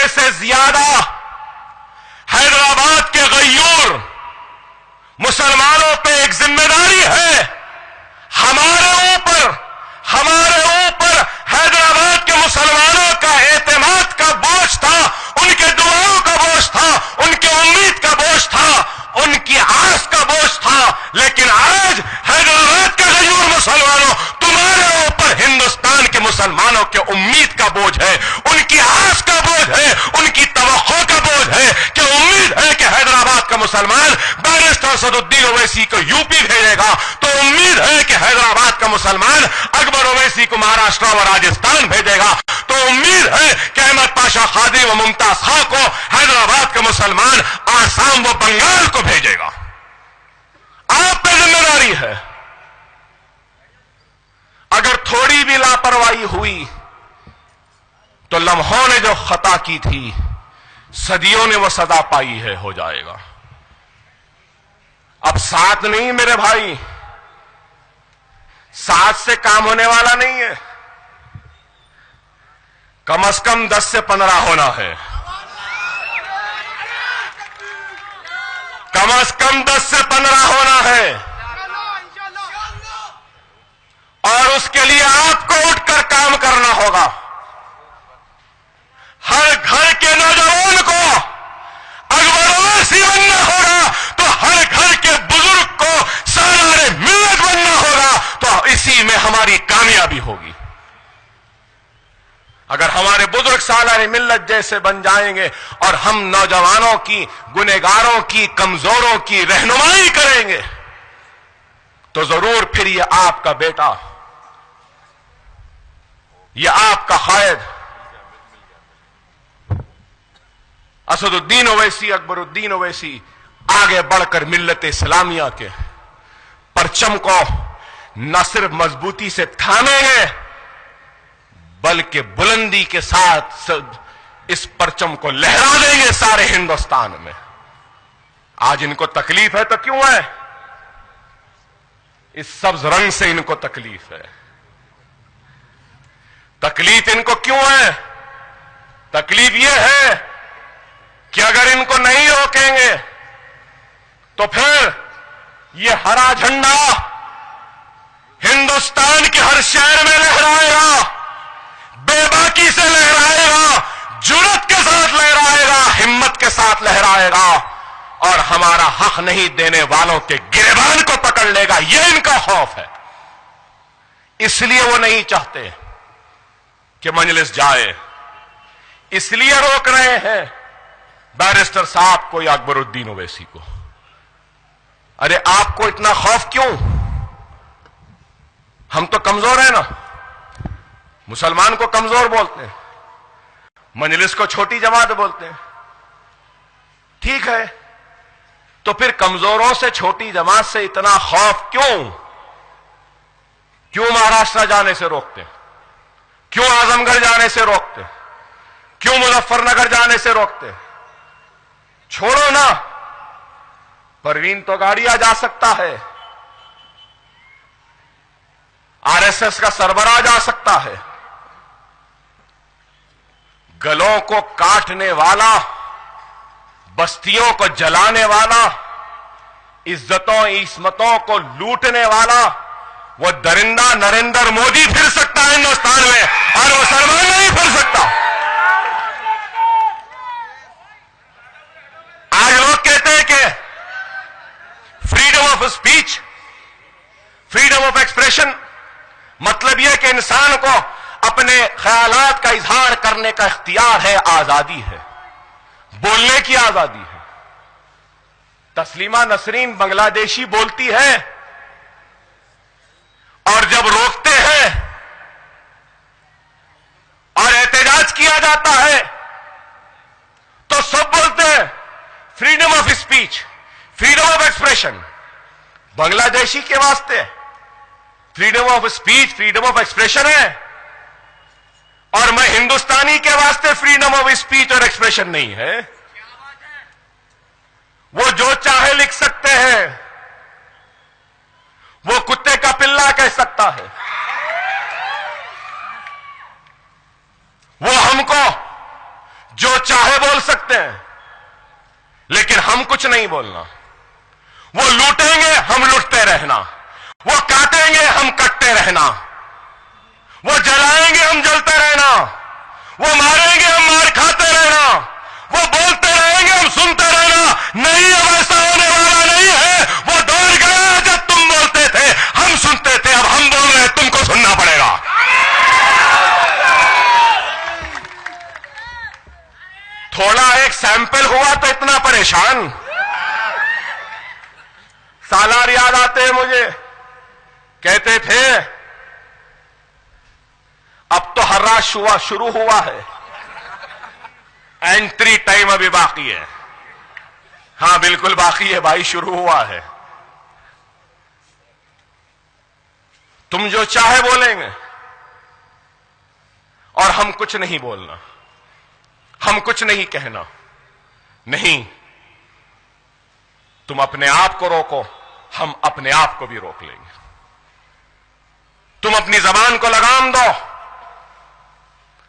میرے سے زیادہ حیدرآباد کے غیور مسلمانوں پہ ایک ذمہ داری ہے. ہمارے اوپر حیدرآباد کے مسلمانوں کا اعتماد کا بوجھ تھا, ان کے دعاؤں کا بوجھ تھا, ان کے امید کا بوجھ تھا, ان کی آس کا بوجھ تھا. لیکن آج حیدرآباد کے غیور مسلمانوں, تمہارے اوپر ہندوستان کے مسلمانوں کے امید کا بوجھ ہے, ان کی آس کا بوجھ ہے, ان کی توقع کا بوجھ ہے کہ امید ہے کہ حیدرآباد کا مسلمان بیرسٹر اسد الدین اویسی کو یو پی بھیجے گا, تو امید ہے کہ حیدرآباد کا مسلمان اکبر اویسی کو مہاراشٹر و راجستھان بھیجے گا, تو امید ہے کہ احمد پاشا قادری و ممتاز خان کو حیدرآباد کا مسلمان آسام و بنگال کو بھیجے گا. آپ پہ ذمہ داری ہے. اگر تھوڑی بھی لاپرواہی ہوئی تو لمحوں نے جو خطا کی تھی, صدیوں نے وہ سزا پائی ہے, ہو جائے گا. اب ساتھ نہیں میرے بھائی, ساتھ سے کام ہونے والا نہیں ہے. کم از کم 10 سے 15 ہونا ہے, کم از کم 10 سے 15 ہونا ہے. اور اس کے لیے آپ کو اٹھ کر کام کرنا ہوگا. ہر گھر کے نوجوان کو اکبر اویسی بننا ہوگا, تو ہر گھر کے بزرگ کو سالار ملت بننا ہوگا, تو اسی میں ہماری کامیابی ہوگی. اگر ہمارے بزرگ سالار ملت جیسے بن جائیں گے اور ہم نوجوانوں کی, گنہگاروں کی, کمزوروں کی رہنمائی کریں گے, تو ضرور پھر یہ آپ کا بیٹا, یہ آپ کا قائد اسد الدین اویسی, اکبر الدین اویسی آگے بڑھ کر ملت اسلامیہ کے پرچم کو نہ صرف مضبوطی سے تھامیں گے, بلکہ بلندی کے ساتھ اس پرچم کو لہرا دیں گے سارے ہندوستان میں. آج ان کو تکلیف ہے تو کیوں ہے؟ اس سبز رنگ سے ان کو تکلیف ہے. تکلیف ان کو کیوں ہے؟ تکلیف یہ ہے کہ اگر ان کو نہیں روکیں گے تو پھر یہ ہرا جھنڈا ہندوستان کے ہر شہر میں لہرائے گا, بے باکی سے لہرائے گا, جرأت کے ساتھ لہرائے گا, ہمت کے ساتھ لہرائے گا, اور ہمارا حق نہیں دینے والوں کے گریبان کو پکڑ لے گا. یہ ان کا خوف ہے. اس لیے وہ نہیں چاہتے کہ مجلس جائے, اس لیے روک رہے ہیں بیرسٹر صاحب کو یا اکبر الدین اویسی کو. ارے آپ کو اتنا خوف کیوں؟ ہم تو کمزور ہیں نا. مسلمان کو کمزور بولتے ہیں, مجلس کو چھوٹی جماعت بولتے ہیں. ٹھیک ہے, تو پھر کمزوروں سے, چھوٹی جماعت سے اتنا خوف کیوں؟ کیوں مہاراشٹر جانے سے روکتے, کیوں اعظم گڑھ جانے سے روکتے, کیوں مظفر نگر جانے سے روکتے؟ چھوڑو نا, پروین توگاڑیا جا سکتا ہے, آر ایس ایس کا سربراہ جا سکتا ہے. گلوں کو کاٹنے والا, بستیوں کو جلانے والا, عزتوں عصمتوں کو لوٹنے والا وہ درندہ نریندر مودی پھر سکتا ہے ہندوستان میں, اور مسلمان نہیں پھر سکتا. آج لوگ کہتے ہیں کہ freedom of speech, freedom of expression, مطلب یہ کہ انسان کو اپنے خیالات کا اظہار کرنے کا اختیار ہے, آزادی ہے, بولنے کی آزادی ہے. تسلیمہ نسرین بنگلہ دیشی بولتی ہے, اور جب روکتے ہیں اور احتجاج کیا جاتا ہے تو سب بولتے ہیں freedom of speech, freedom of expression. Bangladeshi کے واسطے freedom of speech, freedom of expression ہے, اور میں ہندوستانی کے واسطے فریڈم آف اسپیچ اور ایکسپریشن نہیں ہے. وہ جو چاہے لکھ سکتے ہیں, وہ کتے کا پلا کہہ سکتا ہے, وہ ہم کو جو چاہے بول سکتے ہیں، لیکن ہم کچھ نہیں بولنا۔ وہ لوٹیں گے، ہم لوٹتے رہنا۔ وہ کاٹیں گے، ہم کٹتے رہنا۔ وہ جلائیں گے، ہم جلتے رہنا۔ وہ ماریں گے، ہم مار کھاتے رہنا۔ وہ بولتے رہیں گے، ہم سنتے رہنا۔ نہیں، اب ایسا ہونے والا نہیں ہے۔ وہ دور گیا جب تم بولتے تھے، ہم سنتے تھے، اب ہم بول رہے ہیں، تم کو سننا پڑے گا۔ تھوڑا ایک سیمپل ہوا تو اتنا پریشان۔ سالار یاد آتے ہیں مجھے، کہتے تھے اب تو ہراش ہوا شروع ہوا ہے، انٹری ٹائم ابھی باقی ہے۔ ہاں بالکل باقی ہے بھائی، شروع ہوا ہے۔ تم جو چاہے بولیں گے اور ہم کچھ نہیں بولنا، ہم کچھ نہیں کہنا۔ نہیں، تم اپنے آپ کو روکو، ہم اپنے آپ کو بھی روک لیں گے۔ تم اپنی زبان کو لگام دو،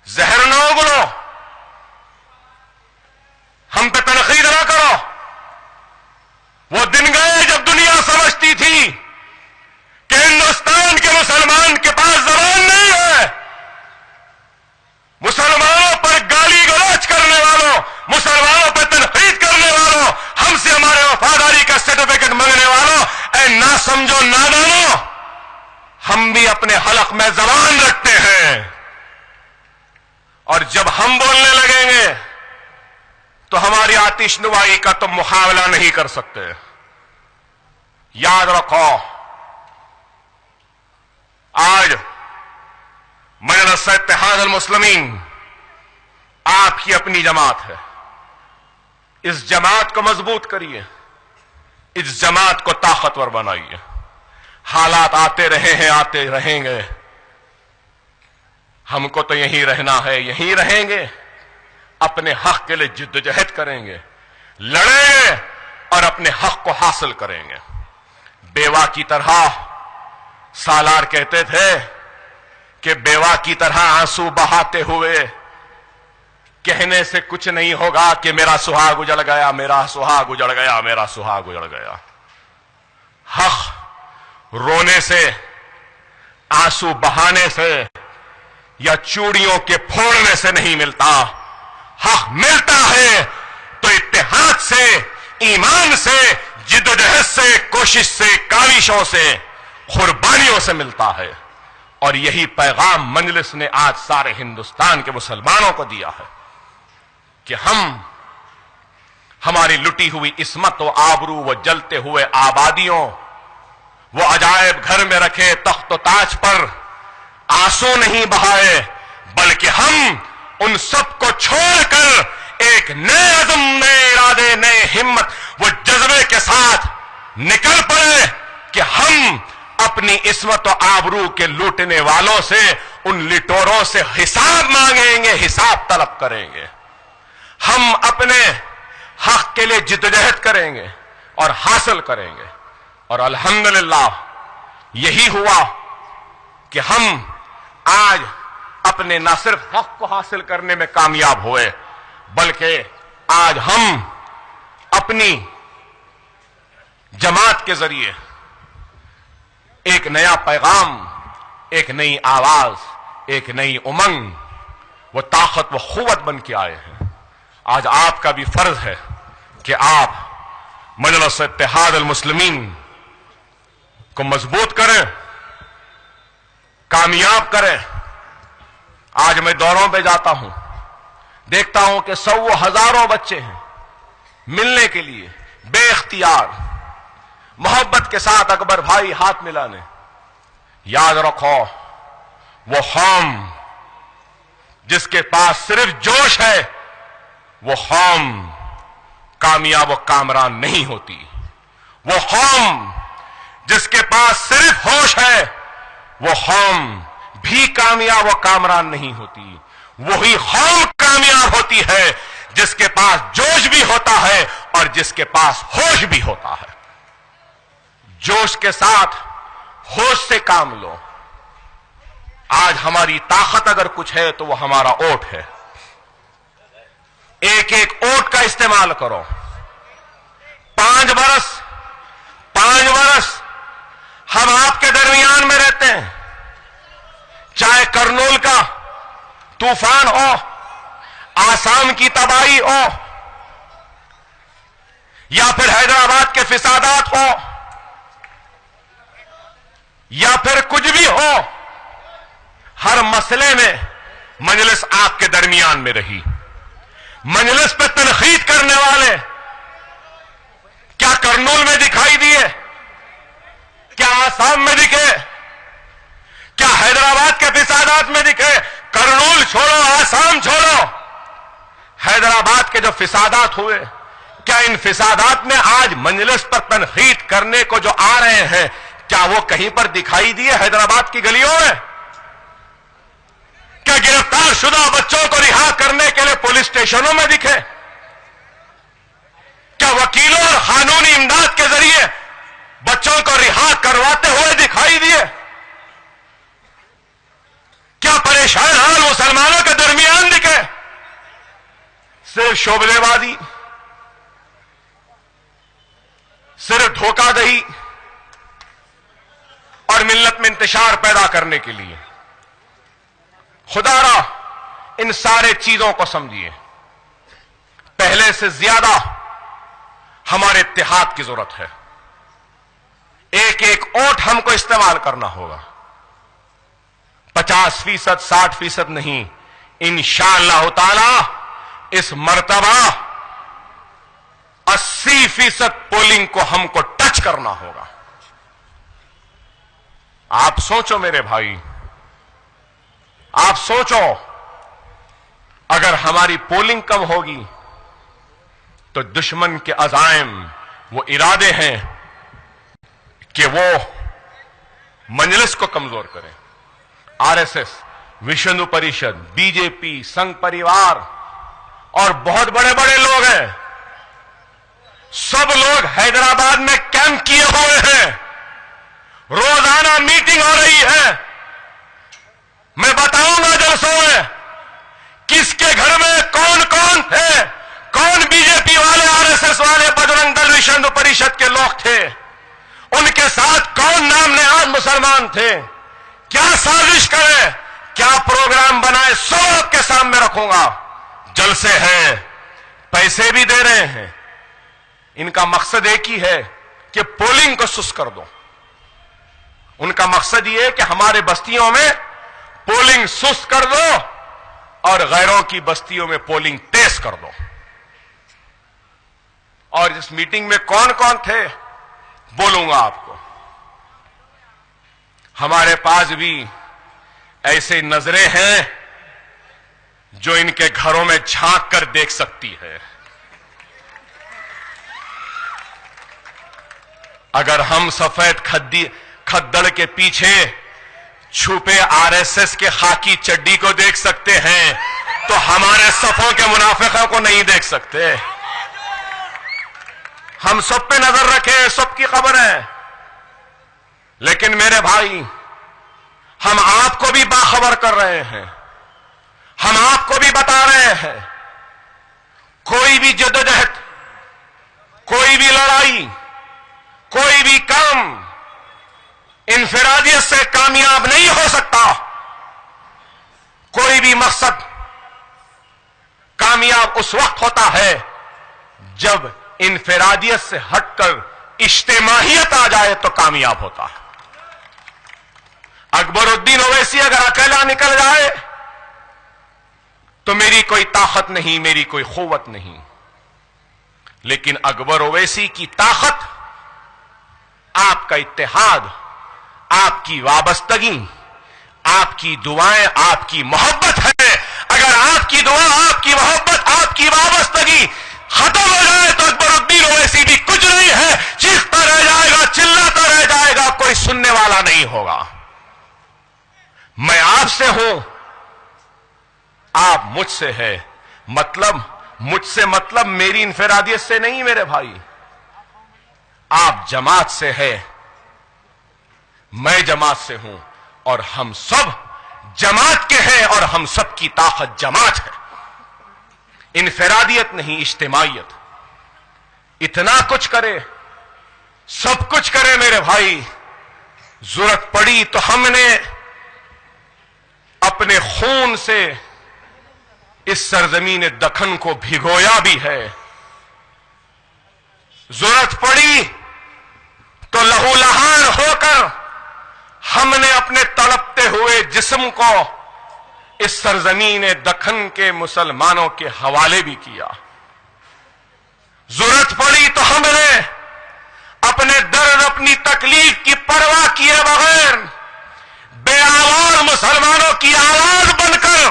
زہر نہ اگلو، ہم پہ تنقید نہ کرو۔ وہ دن گئے جب دنیا سمجھتی تھی کہ ہندوستان کے مسلمان کے پاس زبان نہیں ہے۔ مسلمانوں پر گالی گلوچ کرنے والوں، مسلمانوں پر تنقید کرنے والوں، ہم سے ہمارے وفاداری کا سرٹیفکیٹ مانگنے والوں، اے نہ سمجھو نادانو، ہم بھی اپنے حلق میں زبان رکھتے ہیں، اور جب ہم بولنے لگیں گے تو ہماری آتش نوائی کا تم مقابلہ نہیں کر سکتے۔ یاد رکھو، آج مجلس اتحاد المسلمین آپ کی اپنی جماعت ہے۔ اس جماعت کو مضبوط کریے، اس جماعت کو طاقتور بنائیے۔ حالات آتے رہے ہیں، آتے رہیں گے، ہم کو تو یہیں رہنا ہے، یہیں رہیں گے، اپنے حق کے لیے جدوجہد کریں گے، لڑیں گے اور اپنے حق کو حاصل کریں گے۔ بیوہ کی طرح سالار کہتے تھے کہ بیوہ کی طرح آنسو بہاتے ہوئے کہنے سے کچھ نہیں ہوگا کہ میرا سہاگ اجڑ گیا، میرا سہاگ اجڑ گیا، میرا سہاگ اجڑ گیا۔ حق رونے سے، آنسو بہانے سے یا چوڑیوں کے پھوڑنے سے نہیں ملتا۔ حق ملتا ہے تو اتحاد سے، ایمان سے، جدوجہد سے، کوشش سے، کاوشوں سے، قربانیوں سے ملتا ہے۔ اور یہی پیغام مجلس نے آج سارے ہندوستان کے مسلمانوں کو دیا ہے کہ ہماری لٹی ہوئی عصمت و آبرو، وہ جلتے ہوئے آبادیوں، وہ عجائب گھر میں رکھے تخت و تاج پر آنسو نہیں بہائے، بلکہ ہم ان سب کو چھوڑ کر ایک نئے عزم، نئے ارادے، نئے ہمت، وہ جذبے کے ساتھ نکل پڑے کہ ہم اپنی عصمت و آبرو کے لوٹنے والوں سے، ان لٹوروں سے حساب مانگیں گے، حساب طلب کریں گے۔ ہم اپنے حق کے لیے جدوجہد کریں گے اور حاصل کریں گے، اور الحمدللہ یہی ہوا کہ ہم آج اپنے نہ صرف حق کو حاصل کرنے میں کامیاب ہوئے، بلکہ آج ہم اپنی جماعت کے ذریعے ایک نیا پیغام، ایک نئی آواز، ایک نئی امنگ، وہ طاقت، وہ قوت بن کے آئے ہیں۔ آج آپ کا بھی فرض ہے کہ آپ مجلس اتحاد المسلمین کو مضبوط کریں، کامیاب کریں۔ آج میں دوروں پہ جاتا ہوں، دیکھتا ہوں کہ سو ہزاروں بچے ہیں ملنے کے لیے بے اختیار، محبت کے ساتھ اکبر بھائی ہاتھ ملانے۔ یاد رکھو، وہ قوم جس کے پاس صرف جوش ہے، وہ قوم کامیاب و کامران نہیں ہوتی۔ وہ قوم جس کے پاس صرف ہوش ہے، وہ قوم بھی کامیاب و کامران نہیں ہوتی۔ وہی قوم کامیاب ہوتی ہے جس کے پاس جوش بھی ہوتا ہے اور جس کے پاس ہوش بھی ہوتا ہے۔ جوش کے ساتھ ہوش سے کام لو۔ آج ہماری طاقت اگر کچھ ہے تو وہ ہمارا ووٹ ہے۔ ایک ایک ووٹ کا استعمال کرو. 5 برس ہم آپ کے درمیان میں رہتے ہیں. چاہے کرنول کا طوفان ہو, آسام کی تباہی ہو, یا پھر حیدرآباد کے فسادات ہو, یا پھر کچھ بھی ہو, ہر مسئلے میں مجلس آپ کے درمیان میں رہی. مجلس پہ تنقید کرنے والے کیا کرنول میں دکھائی دیے؟ کیا آسام میں دکھے؟ کیا حیدرآباد کے فسادات میں دکھے؟ کرنول چھوڑو, آسام چھوڑو, حیدرآباد کے جو فسادات ہوئے, کیا ان فسادات میں آج مجلس پر تنقید کرنے کو جو آ رہے ہیں, کیا وہ کہیں پر دکھائی دیے حیدرآباد کی گلیوں میں؟ کیا گرفتار شدہ بچوں کو رہا کرنے کے لیے پولیس اسٹیشنوں میں دکھے؟ کیا وکیلوں اور قانونی امداد کے ذریعے بچوں کو رہا کرواتے ہوئے دکھائی دیے؟ کیا پریشان حال مسلمانوں کے درمیان دکھے؟ صرف شعبدے بازی, صرف دھوکہ دہی اور ملت میں انتشار پیدا کرنے کے لیے. خدا را ان سارے چیزوں کو سمجھیے. پہلے سے زیادہ ہمارے اتحاد کی ضرورت ہے. ایک ایک ووٹ ہم کو استعمال کرنا ہوگا. 50%, 60% نہیں, انشاءاللہ تعالی اس مرتبہ 80% پولنگ کو ہم کو ٹچ کرنا ہوگا. آپ سوچو میرے بھائی, آپ سوچو, اگر ہماری پولنگ کم ہوگی تو دشمن کے عزائم, وہ ارادے ہیں کہ وہ مجلس کو کمزور کریں. R S S, Vishwa Hindu Parishad, B J پی, سنگھ پریوار اور بہت بڑے بڑے لوگ ہیں, سب لوگ حیدرآباد میں کیمپ کیے ہوئے ہیں. روزانہ میٹنگ ہو رہی ہے. میں بتاؤں گا جلسوں میں کس کے گھر میں کون کون تھے, کون بی جے پی والے, آر ایس ایس والے, بجرنگ دل, وشو ہندو پریشد کے لوگ تھے, ان کے ساتھ کون نام نہاد مسلمان تھے, کیا سازش کرے, کیا پروگرام بنائے, سب آپ کے سامنے رکھوں گا. جلسے ہیں, پیسے بھی دے رہے ہیں, ان کا مقصد ایک ہی ہے کہ پولنگ کو سست کر دو. ان کا مقصد یہ ہے کہ ہمارے بستیوں میں پولنگ سست کر دو اور غیروں کی بستیوں میں پولنگ تیز کر دو. اور اس میٹنگ میں کون کون تھے بولوں گا آپ کو. ہمارے پاس بھی ایسے نظریں ہیں جو ان کے گھروں میں جھانک کر دیکھ سکتی ہے. اگر ہم سفید کھدڑ کے پیچھے چھپے آر ایس ایس کے خاکی چڈی کو دیکھ سکتے ہیں تو ہمارے صفوں کے منافقوں کو نہیں دیکھ سکتے. ہم سب پہ نظر رکھیں, سب کی خبر ہے, لیکن میرے بھائی ہم آپ کو بھی باخبر کر رہے ہیں, ہم آپ کو بھی بتا رہے ہیں, کوئی بھی جدوجہد, کوئی بھی لڑائی, کوئی بھی کام انفرادیت سے کامیاب نہیں ہو سکتا. کوئی بھی مقصد کامیاب اس وقت ہوتا ہے جب انفرادیت سے ہٹ کر اجتماعیت آ جائے تو کامیاب ہوتا ہے. اکبر الدین اویسی اگر اکیلا نکل جائے تو میری کوئی طاقت نہیں, میری کوئی قوت نہیں, لیکن اکبر اویسی کی طاقت آپ کا اتحاد, آپ کی وابستگی, آپ کی دعائیں, آپ کی محبت ہے. اگر آپ کی دعا, آپ کی محبت, آپ کی وابستگی ختم ہو جائے تو اکبر الدین اویسی بھی کچھ نہیں ہے, چیختا رہ جائے گا, چلاتا رہ جائے گا, کوئی سننے والا نہیں ہوگا. میں آپ سے ہوں, آپ مجھ سے ہے, مجھ سے مطلب میری انفرادیت سے نہیں میرے بھائی, آپ جماعت سے ہے, میں جماعت سے ہوں, اور ہم سب جماعت کے ہیں, اور ہم سب کی طاقت جماعت ہے. انفرادیت نہیں، اجتماعیت. اتنا کچھ کرے، سب کچھ کرے میرے بھائی، ضرورت پڑی تو ہم نے اپنے خون سے اس سرزمین دکن کو بھگویا بھی ہے. ضرورت پڑی تو لہو لہان ہو کر ہم نے اپنے تڑپتے ہوئے جسم کو اس سرزمین دکن کے مسلمانوں کے حوالے بھی کیا. ضرورت پڑی تو ہم نے اپنے درد، اپنی تکلیف کی پرواہ کیے بغیر بے آواز مسلمانوں کی آواز بن کر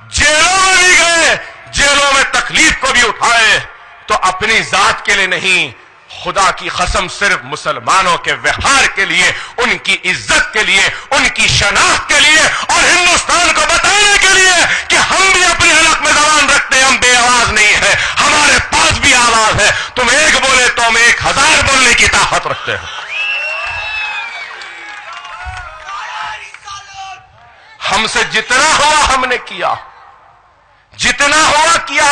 جیلوں میں بھی گئے، جیلوں میں تکلیف کو بھی اٹھائے. تو اپنی ذات کے لیے نہیں، خدا کی قسم صرف مسلمانوں کے وقار کے لیے، ان کی عزت کے لیے، ان کی شناخت کے لیے، اور ہندوستان کو بتانے کے لیے کہ ہم بھی اپنے حلق میں زبان رکھتے ہیں، ہم بے آواز نہیں ہے، ہمارے پاس بھی آواز ہے. تم ایک بولے تو ہم 1000 بولنے کی طاقت رکھتے ہیں. ہم سے جتنا ہوا ہم نے کیا، جتنا ہوا کیا،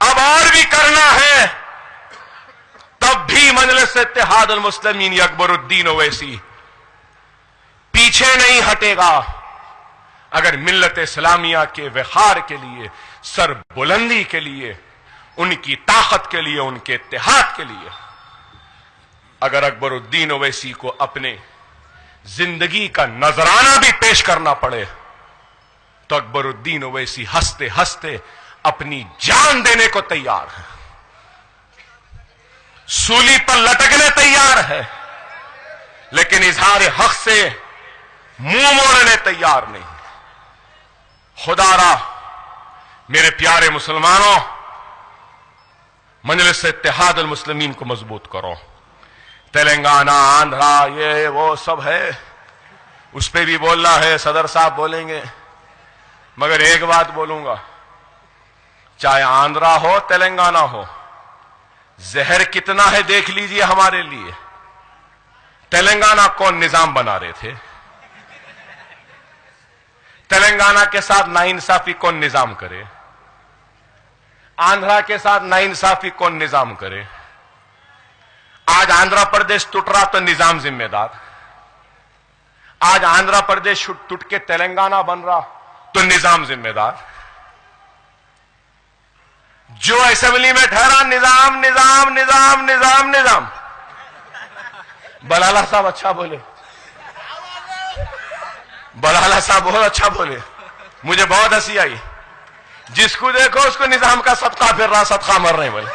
اب اور بھی کرنا ہے. تب بھی مجلس اتحاد المسلمین اکبر الدین اویسی پیچھے نہیں ہٹے گا اگر ملت اسلامیہ کے وقار کے لیے، سر بلندی کے لیے، ان کی طاقت کے لیے، ان کے اتحاد کے لیے اگر اکبر الدین اویسی کو اپنے زندگی کا نذرانہ بھی پیش کرنا پڑے تو اکبر الدین اویسی ہنستے ہنستے اپنی جان دینے کو تیار ہے، سولی پر لٹکنے تیار ہے، لیکن اظہار حق سے منہ موڑنے تیار نہیں. خدا را میرے پیارے مسلمانوں، مجلس اتحاد المسلمین کو مضبوط کرو. تلنگانہ، آندھرا، یہ وہ سب ہے، اس پہ بھی بولنا ہے، صدر صاحب بولیں گے. مگر ایک بات بولوں گا، چاہے آندھرا ہو، تلنگانہ ہو، زہر کتنا ہے دیکھ لیجئے ہمارے لیے. تلنگانہ کون نظام بنا رہے تھے؟ تلنگانہ کے ساتھ ناانصافی کون نظام کرے؟ آندھرا کے ساتھ ناانصافی کون نظام کرے؟ آج آندھرا پردیش ٹوٹ رہا تو نظام ذمہ دار. آج آندھرا پردیش ٹوٹ کے تلنگانہ بن رہا تو نظام ذمہ دار. جو اسمبلی میں ٹھہرا نظام نظام نظام نظام نظام. بلالہ صاحب اچھا بولے، بلالہ صاحب بہت اچھا بولے، مجھے بہت ہنسی آئی. جس کو دیکھو اس کو نظام کا صدقہ پھر رہا، صدقہ مر رہے بولے.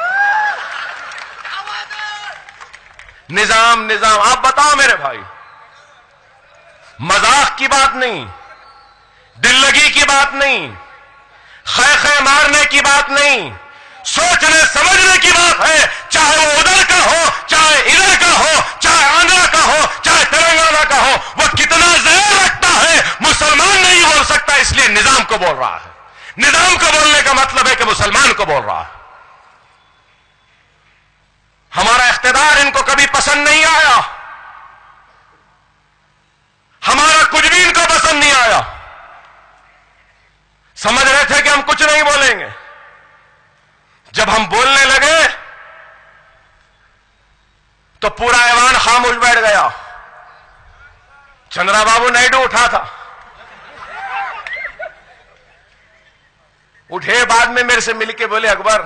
نظام نظام. آپ بتاؤ میرے بھائی، مذاق کی بات نہیں، دل لگی کی بات نہیں، خے خے مارنے کی بات نہیں، سوچنے سمجھنے کی بات ہے. چاہے وہ ادھر کا ہو، چاہے ادھر کا ہو، چاہے آندھرا کا ہو، چاہے تلنگانہ کا ہو، وہ کتنا زہر رکھتا ہے مسلمان نہیں بول سکتا، اس لیے نظام کو بول رہا ہے. نظام کو بولنے کا مطلب ہے کہ مسلمان کو بول رہا ہے. ہمارا اقتدار ان کو کبھی پسند نہیں آیا، ہمارا کچھ بھی ان کو پسند نہیں آیا. سمجھ رہے تھے کہ ہم کچھ نہیں بولیں گے. جب ہم بولنے لگے تو پورا ایوان خاموش بیٹھ گیا. چندرا بابو نائیڈو اٹھا تھا، اٹھے بعد میں میرے سے مل کے بولے اکبر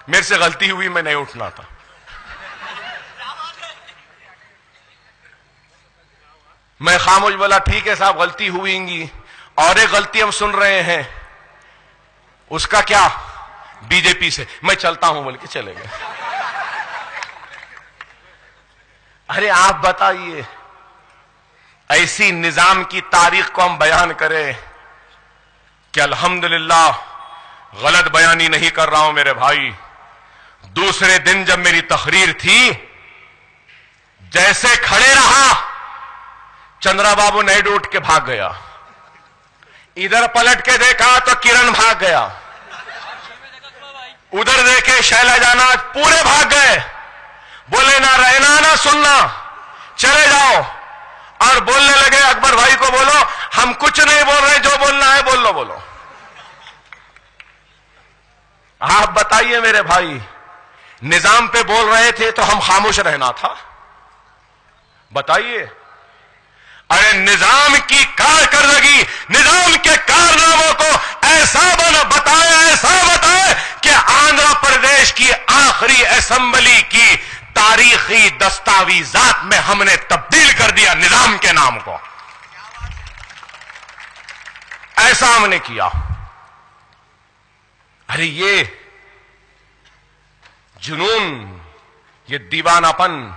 میرے سے غلطی ہوئی، میں نہیں اٹھنا تھا. میں خاموش بولا ٹھیک ہے صاحب غلطی ہوئی گی، اور ایک غلطی ہم سن رہے ہیں، اس کا کیا؟ بی جے پی سے. میں چلتا ہوں بول کے چلے گئے. ارے آپ بتائیے، ایسی نظام کی تاریخ کو ہم بیان کریں کہ الحمدللہ غلط بیانی نہیں کر رہا ہوں میرے بھائی. دوسرے دن جب میری تقریر تھی، جیسے کھڑے رہا چندرا بابو نائیڈو اٹھ کے بھاگ گیا. ادھر پلٹ کے دیکھا تو کرن بھاگ گیا، ادھر دیکھے شیلا جانا، پورے بھاگ گئے. بولے نہ رہنا نہ سننا، چلے جاؤ. اور بولنے لگے اکبر بھائی کو بولو ہم کچھ نہیں بول رہے، جو بولنا ہے بول لو. بولو آپ بتائیے میرے بھائی، نظام پہ بول رہے تھے تو ہم خاموش رہنا تھا؟ بتائیے. ارے نظام کی کارکردگی، نظام کے کارناموں کو ایسا بتائے کہ آندھرا پردیش کی آخری اسمبلی کی تاریخی دستاویزات میں ہم نے تبدیل کر دیا نظام کے نام کو. ایسا ہم نے کیا. ارے یہ جنون، یہ دیوانہ پن،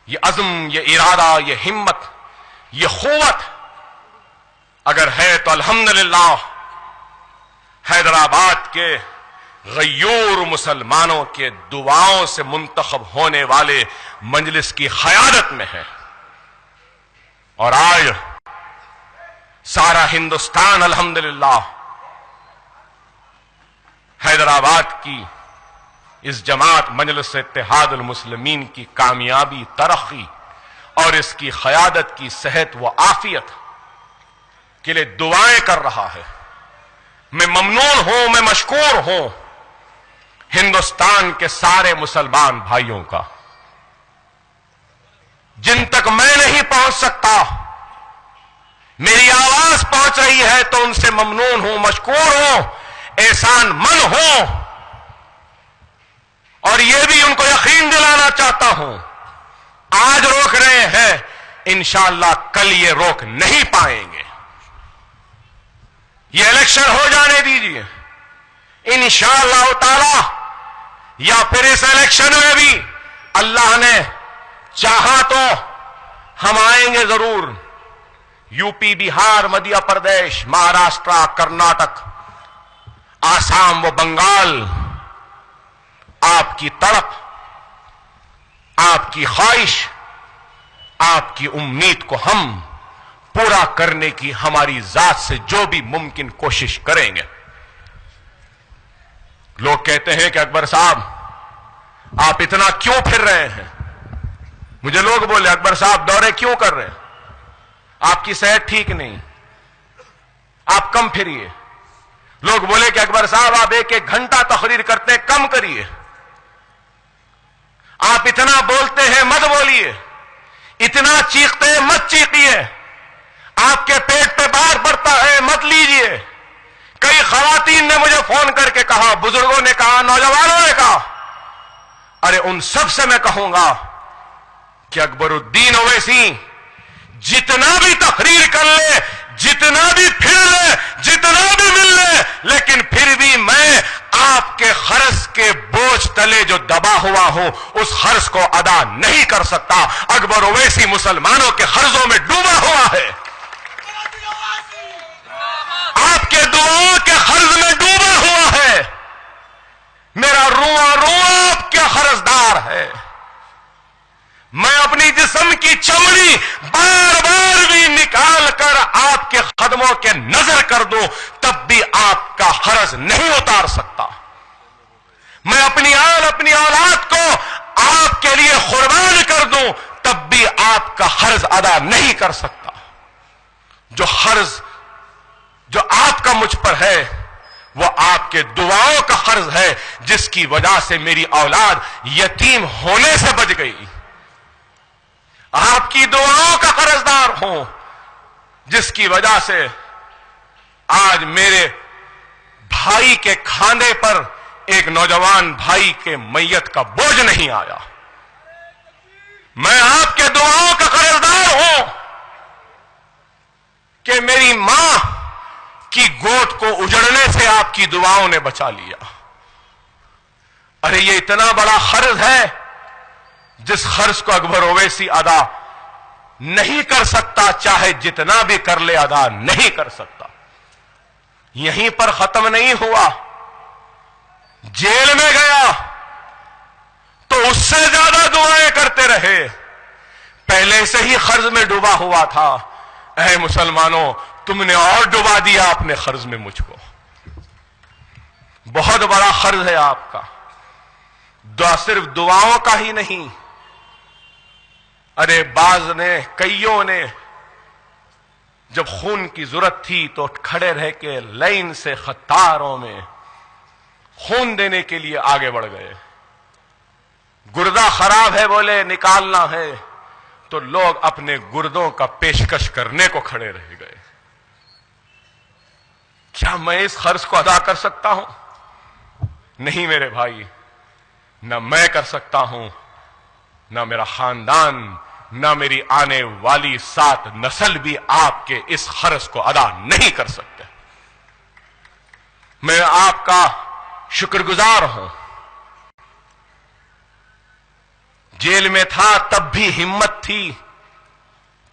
یہ عزم، یہ ارادہ، یہ ہمت، یہ قوت اگر ہے تو الحمدللہ حیدرآباد کے غیور مسلمانوں کے دعاؤں سے منتخب ہونے والے مجلس کی قیادت میں ہے. اور آج سارا ہندوستان الحمدللہ حیدرآباد کی اس جماعت مجلس اتحاد المسلمین کی کامیابی، ترقی اور اس کی قیادت کی صحت و عافیت کے لیے دعائیں کر رہا ہے. میں ممنون ہوں، میں مشکور ہوں ہندوستان کے سارے مسلمان بھائیوں کا. جن تک میں نہیں پہنچ سکتا، میری آواز پہنچ رہی ہے تو ان سے ممنون ہوں، مشکور ہوں، احسان مند ہوں. اور یہ بھی ان کو یقین دلانا چاہتا ہوں، آج روک رہے ہیں، انشاءاللہ کل یہ روک نہیں پائیں گے. یہ الیکشن ہو جانے دیجیے، انشاءاللہ تعالی، یا پھر اس الیکشن میں بھی اللہ نے چاہا تو ہم آئیں گے ضرور. یو پی، بہار، مدھیہ پردیش، مہاراشٹرا، کرناٹک، آسام و بنگال، آپ کی تڑپ، آپ کی خواہش، آپ کی امید کو ہم پورا کرنے کی ہماری ذات سے جو بھی ممکن کوشش کریں گے. لوگ کہتے ہیں کہ اکبر صاحب آپ اتنا کیوں پھر رہے ہیں؟ مجھے لوگ بولے اکبر صاحب دورے کیوں کر رہے ہیں؟ آپ کی صحت ٹھیک نہیں، آپ کم پھریے. لوگ بولے کہ اکبر صاحب آپ ایک ایک گھنٹہ تقریر کرتے ہیں، کم کریے. آپ اتنا بولتے ہیں، مت بولیے. اتنا چیختے ہیں، مت چیخیے. آپ کے پیٹ پہ بار پڑتا ہے، مت لیجیے. کئی خواتین نے مجھے فون کر کے کہا، بزرگوں نے کہا، نوجوانوں نے کہا. ارے ان سب سے میں کہوں گا کہ اکبر الدین اویسی جتنا بھی تقریر کر لے، جتنا بھی پھر لے، جتنا بھی مل لے، لیکن پھر بھی میں آپ کے قرض کے بوجھ تلے جو دبا ہوا ہوں اس قرض کو ادا نہیں کر سکتا. اکبر اویسی مسلمانوں کے قرضوں میں ڈوبا ہوا ہے، آپ کے دعاؤں کے قرض میں ڈوبا ہوا ہے. میرا رواں رواں آپ کا قرضدار ہے. میں اپنی جسم کی چمڑی بار بار بھی نکال کر آپ کے قدموں کے نظر کر دوں تب بھی آپ کا قرض نہیں اتار سکتا. میں اپنی اولاد کو آپ کے لیے قربان کر دوں تب بھی آپ کا قرض ادا نہیں کر سکتا. جو قرض جو آپ کا مجھ پر ہے وہ آپ کے دعاؤں کا قرض ہے، جس کی وجہ سے میری اولاد یتیم ہونے سے بچ گئی. آپ کی دعاؤں کا قرضدار ہوں، جس کی وجہ سے آج میرے بھائی کے کھاندے پر ایک نوجوان بھائی کے میت کا بوجھ نہیں آیا. میں آپ کے دعاؤں کا قرضدار ہوں کہ میری ماں کی گود کو اجڑنے سے آپ کی دعاؤں نے بچا لیا. ارے یہ اتنا بڑا قرض ہے جس قرض کو اکبر اویسی ادا نہیں کر سکتا، چاہے جتنا بھی کر لے ادا نہیں کر سکتا. یہیں پر ختم نہیں ہوا، جیل میں گیا تو اس سے زیادہ دعائیں کرتے رہے. پہلے سے ہی قرض میں ڈوبا ہوا تھا. اے مسلمانوں، تم نے اور ڈبا دیا اپنے قرض میں مجھ کو. بہت بڑا قرض ہے آپ کا. صرف دعاؤں کا ہی نہیں. ارے بعض نے، کئیوں نے جب خون کی ضرورت تھی تو کھڑے رہ کے لائن سے قطاروں میں خون دینے کے لیے آگے بڑھ گئے. گردہ خراب ہے بولے نکالنا ہے تو لوگ اپنے گردوں کا پیشکش کرنے کو کھڑے رہ گئے. کیا میں اس قرض کو ادا کر سکتا ہوں؟ نہیں میرے بھائی، نہ میں کر سکتا ہوں، نہ میرا خاندان، نہ میری آنے والی 7 نسل بھی آپ کے اس قرض کو ادا نہیں کر سکتے. میں آپ کا شکر گزار ہوں. جیل میں تھا تب بھی ہمت تھی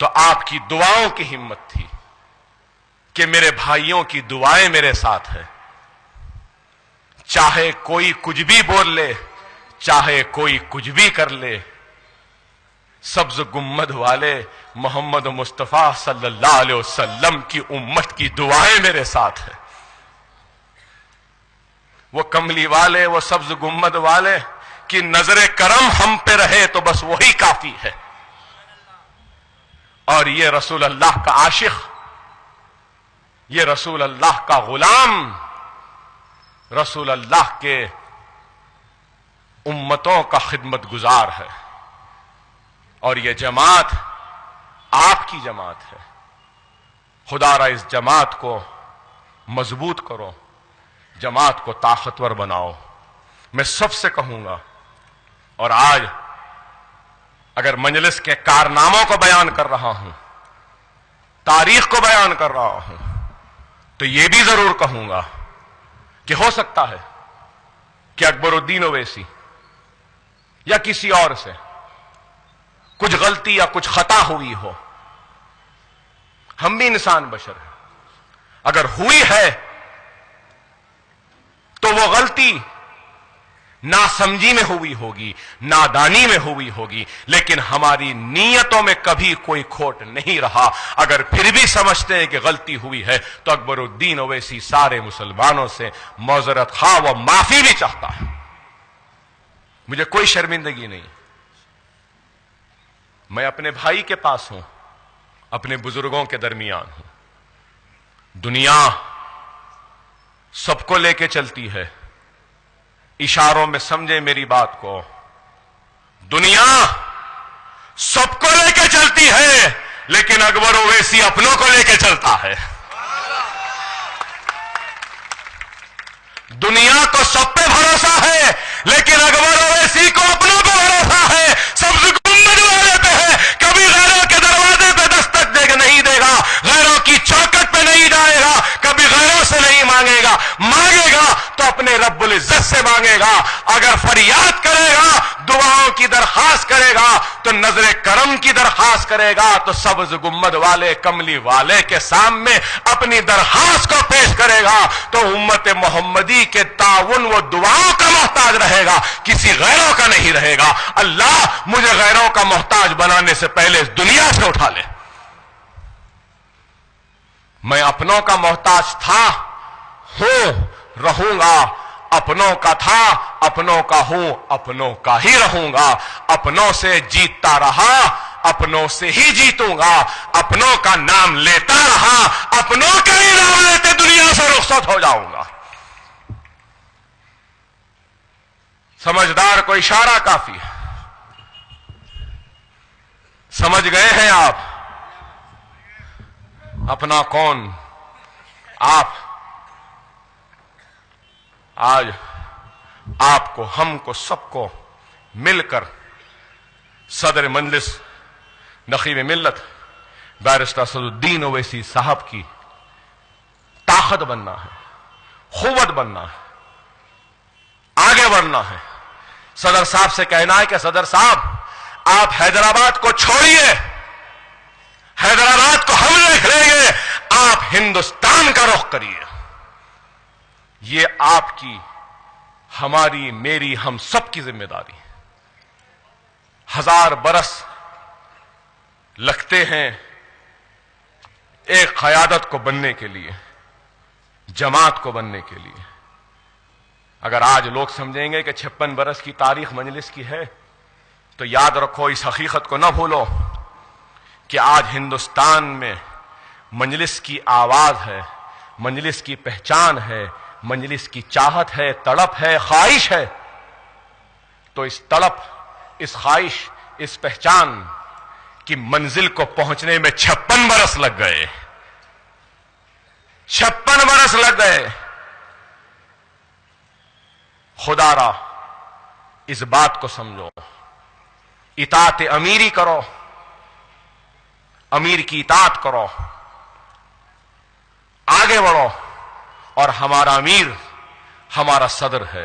تو آپ کی دعاؤں کی ہمت تھی کہ میرے بھائیوں کی دعائیں میرے ساتھ ہیں. چاہے کوئی کچھ بھی بول لے، چاہے کوئی کچھ بھی کر لے، سبز گنبد والے محمد مصطفیٰ صلی اللہ علیہ وسلم کی امت کی دعائیں میرے ساتھ ہیں. وہ کملی والے، وہ سبز گنبد والے کی نظر کرم ہم پہ رہے تو بس وہی کافی ہے. اور یہ رسول اللہ کا عاشق، یہ رسول اللہ کا غلام، رسول اللہ کے امتوں کا خدمت گزار ہے. اور یہ جماعت آپ کی جماعت ہے. خدا را اس جماعت کو مضبوط کرو، جماعت کو طاقتور بناؤ. میں سب سے کہوں گا، اور آج اگر مجلس کے کارناموں کو بیان کر رہا ہوں، تاریخ کو بیان کر رہا ہوں، تو یہ بھی ضرور کہوں گا کہ ہو سکتا ہے کہ اکبر الدین اویسی یا کسی اور سے کچھ غلطی یا کچھ خطا ہوئی ہو. ہم بھی انسان بشر ہیں. اگر ہوئی ہے تو وہ غلطی ناسمجھی میں ہوئی ہوگی، نادانی میں ہوئی ہوگی، لیکن ہماری نیتوں میں کبھی کوئی کھوٹ نہیں رہا. اگر پھر بھی سمجھتے ہیں کہ غلطی ہوئی ہے تو اکبر الدین اویسی سارے مسلمانوں سے معذرت خواہ و معافی بھی چاہتا ہے. مجھے کوئی شرمندگی نہیں. میں اپنے بھائی کے پاس ہوں، اپنے بزرگوں کے درمیان ہوں. دنیا سب کو لے کے چلتی ہے. اشاروں میں سمجھے میری بات کو. دنیا سب کو لے کے چلتی ہے لیکن اکبر اویسی اپنوں کو لے کے چلتا ہے. دنیا کو سب پہ بھروسہ ہے لیکن اکبر اویسی کو اپنوں پہ بھروسہ ہے. سبز گنبد والے پہ ہے. کبھی غیروں کے دروازے پہ دستک دے نہیں دے گا، غیروں کی چوکٹ پہ نہیں جائے گا، کبھی غیروں سے نہیں مانگے گا. مانگے گا تو اپنے رب العزت سے مانگے گا. اگر فریاد کرے گا، دعاؤں کی درخواست کرے گا تو نظر کرم کی درخواست کرے گا تو سبز گنبد والے کملی والے کے سامنے اپنی درخواست کو پیش کرے گا تو امت محمدی کے تعاون و دعاؤں کا محتاج رہے گا، کسی غیروں کا نہیں رہے گا. اللہ مجھے غیروں کا محتاج بنانے سے پہلے اس دنیا سے اٹھا لے. میں اپنوں کا محتاج تھا، ہوں، رہوں گا. اپنوں کا تھا، اپنوں کا ہوں، اپنوں کا ہی رہوں گا. اپنوں سے جیتتا رہا، اپنوں سے ہی جیتوں گا. اپنوں کا نام لیتا رہا، اپنوں کا ہی نام لیتے دنیا سے رخصت ہو جاؤں گا. سمجھدار کو اشارہ کافی ہے. سمجھ گئے ہیں آپ اپنا کون؟ آپ آج آپ کو، ہم کو، سب کو مل کر صدر مجلس نقیب ملت بیرسٹر اسد الدین اویسی صاحب کی طاقت بننا ہے، قوت بننا ہے، آگے بڑھنا ہے. صدر صاحب سے کہنا ہے کہ صدر صاحب آپ حیدرآباد کو چھوڑیے، حیدرآباد کو ہم دیکھ لیں گے، آپ ہندوستان کا رخ کریے. یہ آپ کی، ہماری، میری، ہم سب کی ذمہ داری ہے. 1000 برس لگتے ہیں ایک قیادت کو بننے کے لیے، جماعت کو بننے کے لیے. اگر آج لوگ سمجھیں گے کہ 56 برس کی تاریخ مجلس کی ہے تو یاد رکھو، اس حقیقت کو نہ بھولو کہ آج ہندوستان میں مجلس کی آواز ہے، مجلس کی پہچان ہے، مجلس کی چاہت ہے، تڑپ ہے، خواہش ہے، تو اس تڑپ، اس خواہش، اس پہچان کی منزل کو پہنچنے میں 56 برس لگ گئے، 56 برس لگ گئے۔ خدا را اس بات کو سمجھو، اطاعت امیری کرو، امیر کی اطاعت کرو، آگے بڑھو، اور ہمارا امیر ہمارا صدر ہے،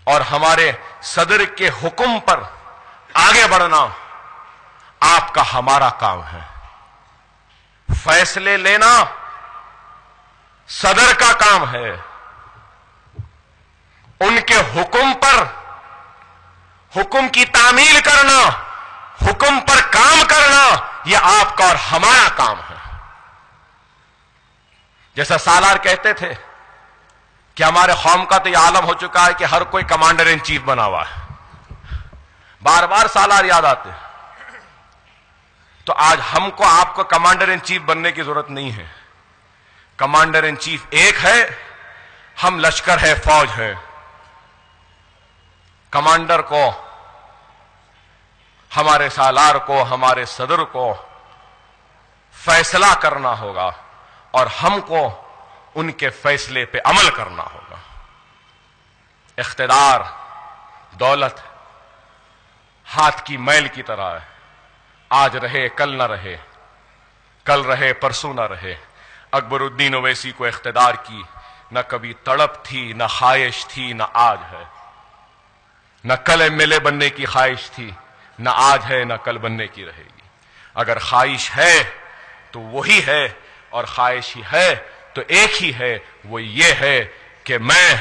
اور ہمارے صدر کے حکم پر آگے بڑھنا آپ کا ہمارا کام ہے۔ فیصلے لینا صدر کا کام ہے، ان کے حکم پر حکم کی تعمیل کرنا، حکم پر کام کرنا، یہ آپ کا اور ہمارا کام ہے۔ جیسا سالار کہتے تھے کہ ہمارے قوم کا تو یہ عالم ہو چکا ہے کہ ہر کوئی کمانڈر ان چیف بنا ہوا ہے، بار بار سالار یاد آتے۔ تو آج ہم کو آپ کو کمانڈر ان چیف بننے کی ضرورت نہیں ہے، کمانڈر ان چیف ایک ہے، ہم لشکر ہے، فوج ہے۔ کمانڈر کو، ہمارے سالار کو، ہمارے صدر کو فیصلہ کرنا ہوگا، اور ہم کو ان کے فیصلے پہ عمل کرنا ہوگا۔ اقتدار، دولت ہاتھ کی میل کی طرح ہے، آج رہے کل نہ رہے، کل رہے پرسوں نہ رہے۔ اکبر الدین اویسی کو اقتدار کی نہ کبھی تڑپ تھی، نہ خواہش تھی، نہ آج ہے۔ نہ کل ایم ایل اے بننے کی خواہش تھی، نہ آج ہے، نہ کل بننے کی رہے گی۔ اگر خواہش ہے تو وہی ہے، اور خواہش ہی ہے تو ایک ہی ہے، وہ یہ ہے کہ میں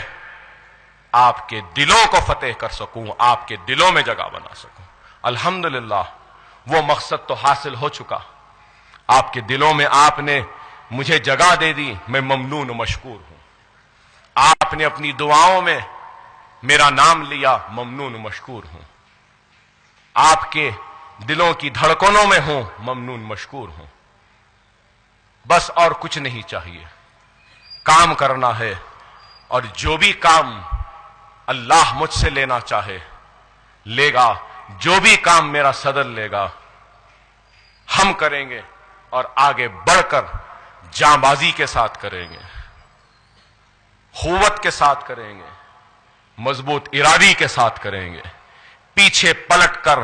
آپ کے دلوں کو فتح کر سکوں، آپ کے دلوں میں جگہ بنا سکوں۔ الحمدللہ وہ مقصد تو حاصل ہو چکا، آپ کے دلوں میں آپ نے مجھے جگہ دے دی، میں ممنون و مشکور ہوں۔ آپ نے اپنی دعاؤں میں میرا نام لیا، ممنون و مشکور ہوں۔ آپ کے دلوں کی دھڑکنوں میں ہوں، ممنون مشکور ہوں۔ بس اور کچھ نہیں چاہیے، کام کرنا ہے، اور جو بھی کام اللہ مجھ سے لینا چاہے لے گا، جو بھی کام میرا صدر لے گا ہم کریں گے، اور آگے بڑھ کر جاں بازی کے ساتھ کریں گے، قوت کے ساتھ کریں گے، مضبوط ارادی کے ساتھ کریں گے۔ پیچھے پلٹ کر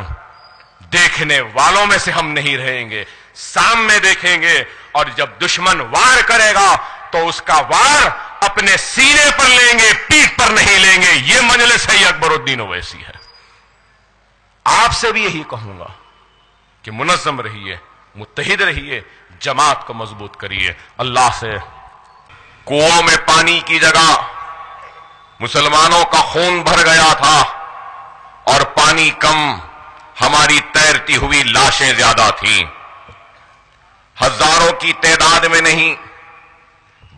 دیکھنے والوں میں سے ہم نہیں رہیں گے، سامنے دیکھیں گے، اور جب دشمن وار کرے گا تو اس کا وار اپنے سینے پر لیں گے، پیٹھ پر نہیں لیں گے۔ یہ مجلس ہے، یہ اکبر الدین اویسی ہے۔ آپ سے بھی یہی کہوں گا کہ منظم رہیے، متحد رہیے، جماعت کو مضبوط کریے۔ اللہ سے کنووں میں پانی کی جگہ مسلمانوں کا خون بھر گیا تھا، اور پانی کم، ہماری تیرتی ہوئی لاشیں زیادہ تھیں۔ ہزاروں کی تعداد میں نہیں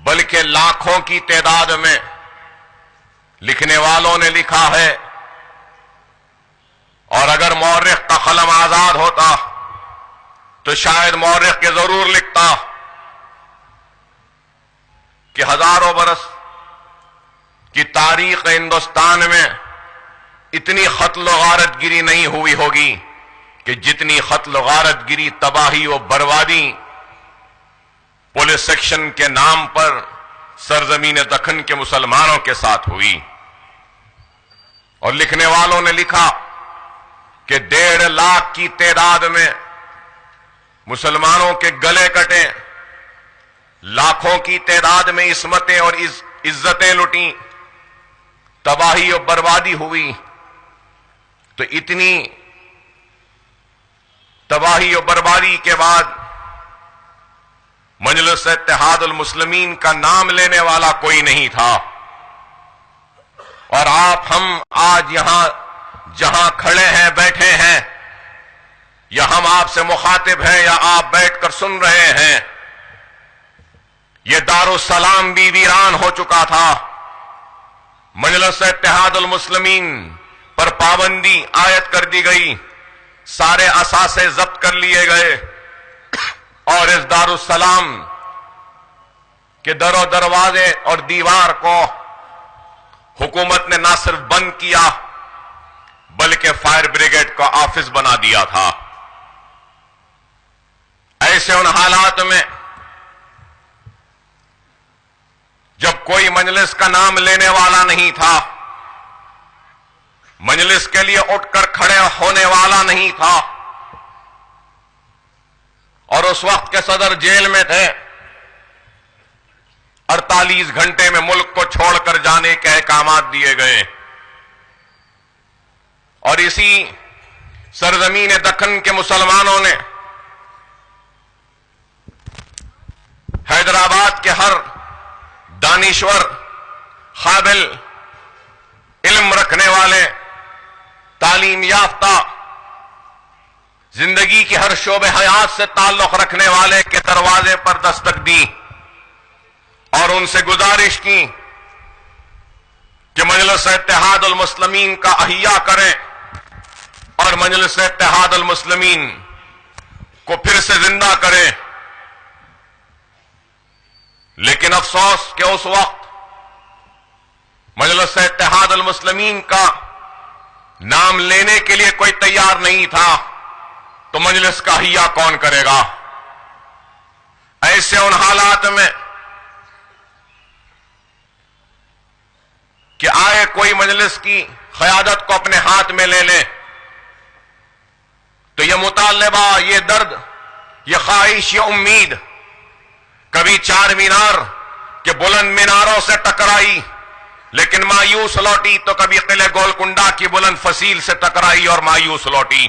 بلکہ لاکھوں کی تعداد میں۔ لکھنے والوں نے لکھا ہے، اور اگر مورخ کا قلم آزاد ہوتا تو شاید مورخ کے ضرور لکھتا کہ ہزاروں برس کی تاریخ ہندوستان میں اتنی قتل و غارت گری نہیں ہوئی ہوگی کہ جتنی قتل و غارت گری، تباہی و بربادی پولیس سیکشن کے نام پر سرزمین دکن کے مسلمانوں کے ساتھ ہوئی۔ اور لکھنے والوں نے لکھا کہ 1.5 لاکھ کی تعداد میں مسلمانوں کے گلے کٹے، لاکھوں کی تعداد میں عصمتیں اور عزتیں لٹیں، تباہی اور بربادی ہوئی۔ تو اتنی تباہی اور بربادی کے بعد مجلس اتحاد المسلمین کا نام لینے والا کوئی نہیں تھا، اور آپ ہم آج یہاں جہاں کھڑے ہیں، بیٹھے ہیں، یا ہم آپ سے مخاطب ہیں، یا آپ بیٹھ کر سن رہے ہیں، یہ دارالسلام بھی ویران ہو چکا تھا۔ مجلس اتحاد المسلمین پر پابندی عائد کر دی گئی، سارے اثاثے ضبط کر لیے گئے، اور اس دارالسلام کہ در و دروازے اور دیوار کو حکومت نے نہ صرف بند کیا بلکہ فائر بریگیڈ کا آفس بنا دیا تھا۔ ایسے ان حالات میں جب کوئی مجلس کا نام لینے والا نہیں تھا، مجلس کے لیے اٹھ کر کھڑے ہونے والا نہیں تھا، اور اس وقت کے صدر جیل میں تھے، 48 گھنٹے میں ملک کو چھوڑ کر جانے کے احکامات دیے گئے، اور اسی سرزمین دکن کے مسلمانوں نے حیدرآباد کے ہر دانشور، قابل علم رکھنے والے، تعلیم یافتہ، زندگی کی ہر شعبہ حیات سے تعلق رکھنے والے کے دروازے پر دستک دی اور ان سے گزارش کی کہ مجلس اتحاد المسلمین کا احیاء کریں اور مجلس اتحاد المسلمین کو پھر سے زندہ کریں۔ لیکن افسوس کہ اس وقت مجلس اتحاد المسلمین کا نام لینے کے لیے کوئی تیار نہیں تھا، تو مجلس کا احیاء کون کرے گا؟ ایسے ان حالات میں کہ آئے کوئی مجلس کی قیادت کو اپنے ہاتھ میں لے لے، تو یہ مطالبہ، یہ درد، یہ خواہش، یہ امید کبھی چار مینار کے بلند میناروں سے ٹکرائی لیکن مایوس لوٹی، تو کبھی قلعہ گولکنڈہ کی بلند فصیل سے ٹکرائی اور مایوس لوٹی،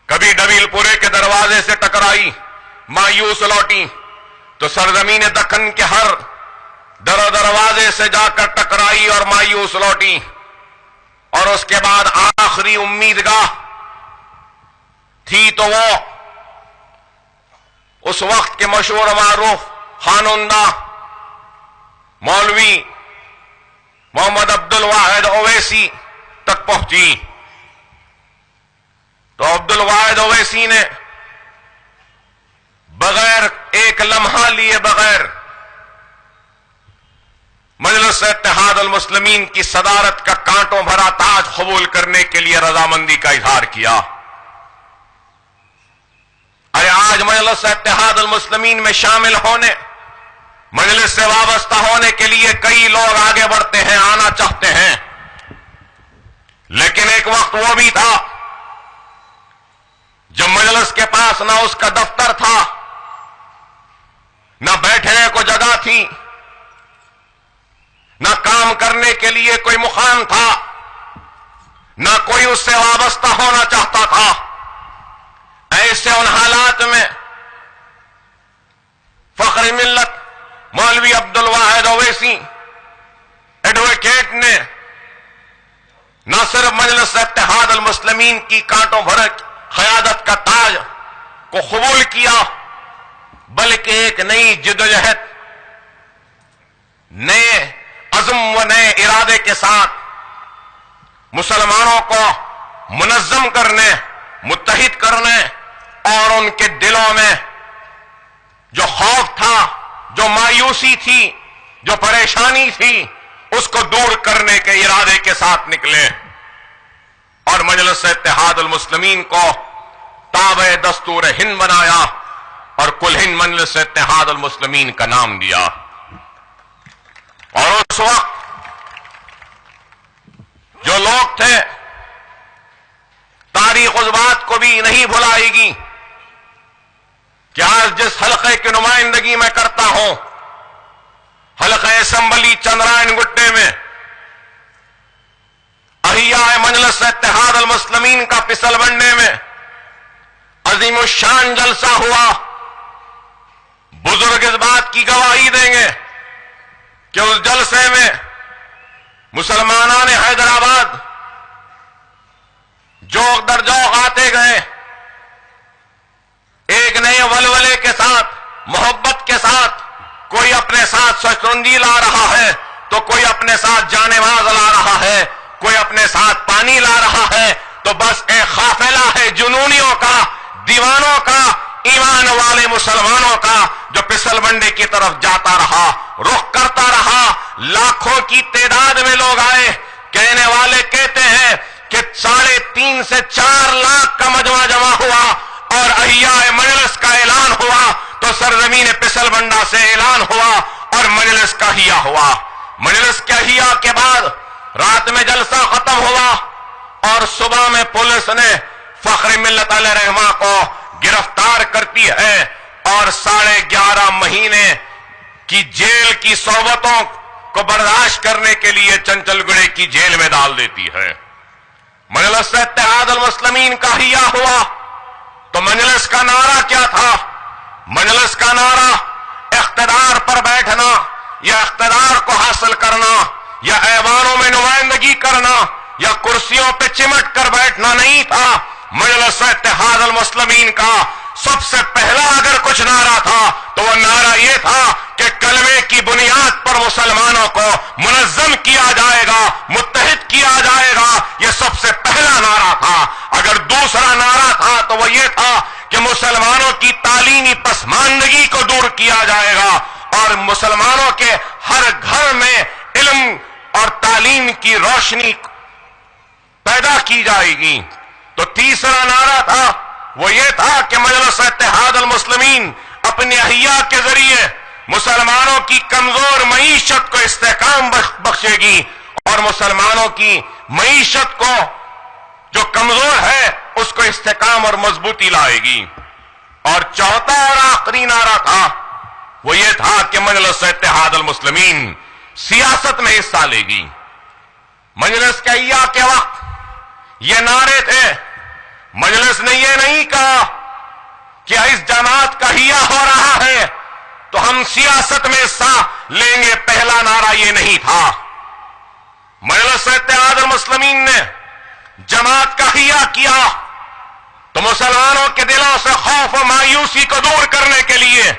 کبھی ڈبیل پورے کے دروازے سے ٹکرائی، مایوس لوٹی، تو سرزمین دکن کے ہر در و دروازے سے جا کر ٹکرائی اور مایوس لوٹی، اور اس کے بعد آخری امیدگاہ تھی تو وہ اس وقت کے مشہور معروف خانندہ مولوی محمد عبد الواحد اویسی تک پہنچی۔ تو عبد الواحد اویسی نے بغیر ایک لمحہ لیے بغیر مجلس اتحاد المسلمین کی صدارت کا کانٹوں بھرا تاج قبول کرنے کے لیے رضامندی کا اظہار کیا۔ ارے آج مجلس اتحاد المسلمین میں شامل ہونے، مجلس سے وابستہ ہونے کے لیے کئی لوگ آگے بڑھتے ہیں، آنا چاہتے ہیں، لیکن ایک وقت وہ بھی تھا جب مجلس کے پاس نہ اس کا دفتر تھا، نہ بیٹھنے کو جگہ تھی، نہ کام کرنے کے لیے کوئی مقام تھا، نہ کوئی اس سے وابستہ ہونا چاہتا تھا۔ ایسے ان حالات میں فخر ملت مولوی عبد الواحد اویسی ایڈوکیٹ نے نہ صرف مجلس اتحاد المسلمین کی کانٹوں بھرے قیادت کا تاج کو قبول کیا، بلکہ ایک نئی جدوجہد، نئے عزم و نئے ارادے کے ساتھ مسلمانوں کو منظم کرنے، متحد کرنے اور ان کے دلوں میں جو خوف تھا، جو مایوسی تھی، جو پریشانی تھی، اس کو دور کرنے کے ارادے کے ساتھ نکلے اور مجلس اتحاد المسلمین کو تابع دستور ہند بنایا اور کل ہند مجلس اتحاد المسلمین کا نام دیا۔ اور اس وقت جو لوگ تھے، تاریخ اس بات کو بھی نہیں بھلائے گی کہ آج جس حلقے کی نمائندگی میں کرتا ہوں، حلقہ اسمبلی چندرائن گٹے میں احیاء مجلس اتحاد المسلمین کا پسل بننے میں عظیم الشان جلسہ ہوا۔ بزرگ اس بات کی گواہی دیں گے کہ اس جلسے میں مسلمانان حیدرآباد جوق در جوق آتے گئے، ایک نئے ولولے کے ساتھ، محبت کے ساتھ، کوئی اپنے ساتھ شترنجی لا رہا ہے تو کوئی اپنے ساتھ جان باز لا رہا ہے، کوئی اپنے ساتھ پانی لا رہا ہے، تو بس ایک قافلہ ہے جنونیوں کا، دیوانوں کا، ایمان والے مسلمانوں کا جو پسل بنڈے کی طرف جاتا رہا، رخ کرتا رہا، لاکھوں کی تعداد میں لوگ آئے. کہنے والے کہتے ہیں کہ 3.5 سے 4 لاکھ کا مجمع جمع ہوا اور احیاء مجلس کا اعلان ہوا تو سرزمین پسل بنڈا سے اعلان ہوا اور مجلس کا احیا ہوا. مجلس کے احیا کے بعد رات میں جلسہ ختم ہوا اور صبح میں پولیس نے فخر ملت علیہ رحمہ کو گرفتار کرتی ہے اور 11.5 مہینے کی جیل کی صحبتوں کو برداشت کرنے کے لیے چنچل گڑھے کی جیل میں ڈال دیتی ہے. مجلس اتحاد المسلمین کا احیا ہوا تو مجلس کا نعرہ کیا تھا؟ مجلس کا نعرہ اقتدار پر بیٹھنا یا اقتدار کو حاصل کرنا یا ایوانوں میں نمائندگی کرنا یا کرسیوں پہ چمٹ کر بیٹھنا نہیں تھا. مجلس اتحاد المسلمین کا سب سے پہلا اگر کچھ نعرہ تھا تو وہ نعرہ یہ تھا کہ کلمے کی بنیاد پر مسلمانوں کو منظم کیا جائے گا، متحد کیا جائے گا. یہ سب سے پہلا نعرہ تھا. اگر دوسرا نعرہ تھا تو وہ یہ تھا کہ مسلمانوں کی تعلیمی پسماندگی کو دور کیا جائے گا اور مسلمانوں کے ہر گھر میں علم اور تعلیم کی روشنی پیدا کی جائے گی. تو تیسرا نعرہ تھا وہ یہ تھا کہ مجلس اتحاد المسلمین اپنے احیا کے ذریعے مسلمانوں کی کمزور معیشت کو استحکام بخشے گی اور مسلمانوں کی معیشت کو جو کمزور ہے اس کو استحکام اور مضبوطی لائے گی. اور چوتھا اور آخری نعرہ تھا وہ یہ تھا کہ مجلس اتحاد المسلمین سیاست میں حصہ لے گی. مجلس کے احیا کے وقت یہ نعرے تھے. مجلس نے یہ نہیں کہا کہ اس جماعت کا احیا ہو رہا ہے تو ہم سیاست میں حصہ لیں گے. پہلا نعرہ یہ نہیں تھا. مجلس اتحاد المسلمین نے جماعت کا احیا کیا تو مسلمانوں کے دلوں سے خوف و مایوسی کو دور کرنے کے لیے،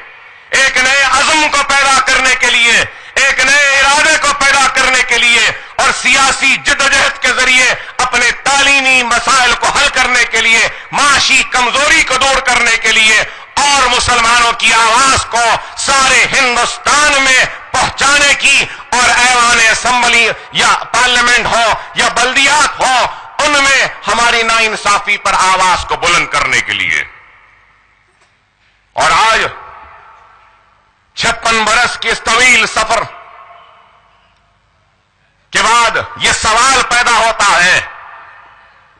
ایک نئے عزم کو پیدا کرنے کے لیے، ایک نئے ارادے کو پیدا کرنے کے لیے اور سیاسی جدوجہد کے ذریعے اپنے تعلیمی مسائل کو حل کرنے کے لیے، معاشی کمزوری کو دور کرنے کے لیے اور مسلمانوں کی آواز کو سارے ہندوستان میں پہنچانے کی اور ایوان اسمبلی یا پارلیمنٹ ہو یا بلدیات ہو ان میں ہماری ناانصافی پر آواز کو بلند کرنے کے لیے. اور آج 56 برس کے اس طویل سفر کے بعد یہ سوال پیدا ہوتا ہے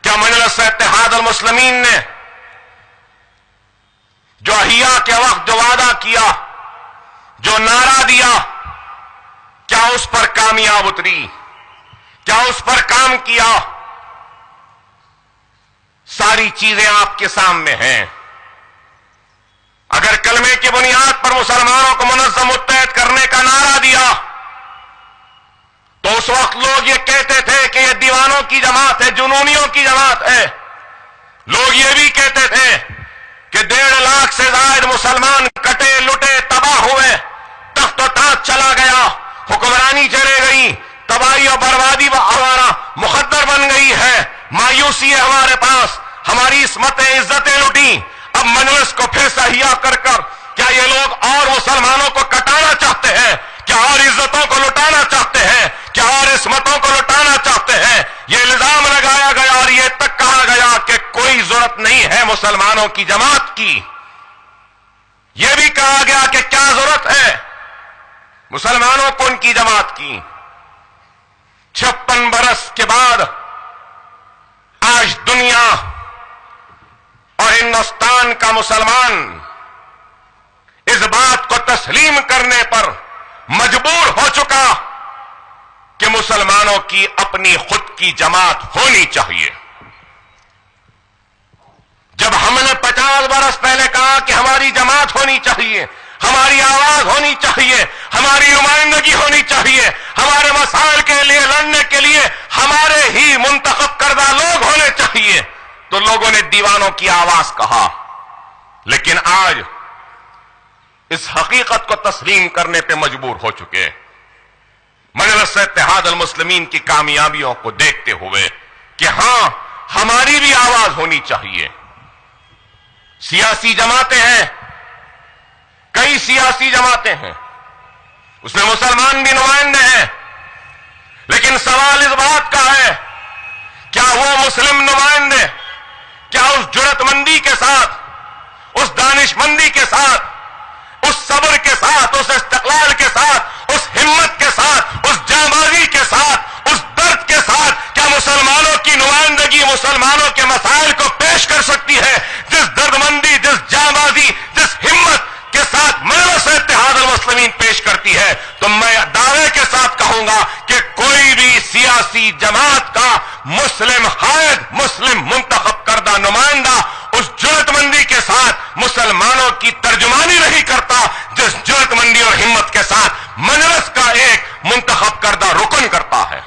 کیا مجلس اتحاد المسلمین نے جو احیا کے وقت جو وعدہ کیا، جو نعرہ دیا، کیا اس پر کامیاب اتری؟ کیا اس پر کام کیا؟ ساری چیزیں آپ کے سامنے ہیں. اگر کلمے کی بنیاد پر مسلمانوں کو منظم متحد کرنے کا نعرہ دیا تو اس وقت لوگ یہ کہتے تھے کہ یہ دیوانوں کی جماعت ہے، جنونیوں کی جماعت ہے. لوگ یہ بھی کہتے تھے کہ 1.5 لاکھ سے زائد مسلمان کٹے لٹے تباہ ہوئے، تخت و تاج چلا گیا، حکمرانی چلے گئی، تباہی اور بربادی ہمارا مقدر بن گئی ہے، مایوسی ہے ہمارے پاس، ہماری عصمتیں عزتیں لٹیں. اب مجلس کو پھر سے احیا کر کیا یہ لوگ اور مسلمانوں کو کٹانا چاہتے ہیں؟ کیا اور عزتوں کو لٹانا چاہتے ہیں؟ کیا اور عصمتوں کو لٹانا چاہتے ہیں؟ یہ الزام لگایا گیا اور یہ تک کہا گیا کہ کوئی ضرورت نہیں ہے مسلمانوں کی جماعت کی. یہ بھی کہا گیا کہ کیا ضرورت ہے مسلمانوں کو ان کی جماعت کی. 56 برس کے بعد آج دنیا اور ہندوستان کا مسلمان اس بات کو تسلیم کرنے پر مجبور ہو چکا کہ مسلمانوں کی اپنی خود کی جماعت ہونی چاہیے. جب ہم نے 50 برس پہلے کہا کہ ہماری جماعت ہونی چاہیے، ہماری آواز ہونی چاہیے، ہماری نمائندگی ہونی چاہیے، ہمارے مسائل کے لیے لڑنے کے لیے ہمارے ہی منتخب کردہ لوگ ہونے چاہیے، تو لوگوں نے دیوانوں کی آواز کہا. لیکن آج اس حقیقت کو تسلیم کرنے پہ مجبور ہو چکے. مجلس اتحاد المسلمین کی کامیابیوں کو دیکھتے ہوئے کہ ہاں ہماری بھی آواز ہونی چاہیے. سیاسی جماعتیں ہیں، کئی سیاسی جماعتیں ہیں، اس میں مسلمان بھی نمائندے ہیں، لیکن سوال اس بات کا ہے کیا وہ مسلم نمائندے کیا اس جرأت مندی کے ساتھ، اس دانش مندی کے ساتھ، اس صبر کے ساتھ، اس استقلال کے ساتھ، اس ہمت کے ساتھ، اس جانبازی کے ساتھ، اس درد کے ساتھ کیا مسلمانوں کی نمائندگی مسلمانوں کے مسائل کو پیش کر سکتی ہے؟ جس درد مندی، جس جانبازی، جس ہمت کے ساتھ مجلس اتحاد المسلمین پیش کرتی ہے، تو میں دعوے کے ساتھ کہوں گا کہ کوئی بھی سیاسی جماعت کا مسلم قائد، مسلم منتخب کردہ نمائندہ اس جرأت مندی کے ساتھ مسلمانوں کی ترجمانی نہیں کرتا جس جرأت مندی اور ہمت کے ساتھ مجلس کا ایک منتخب کردہ رکن کرتا ہے۔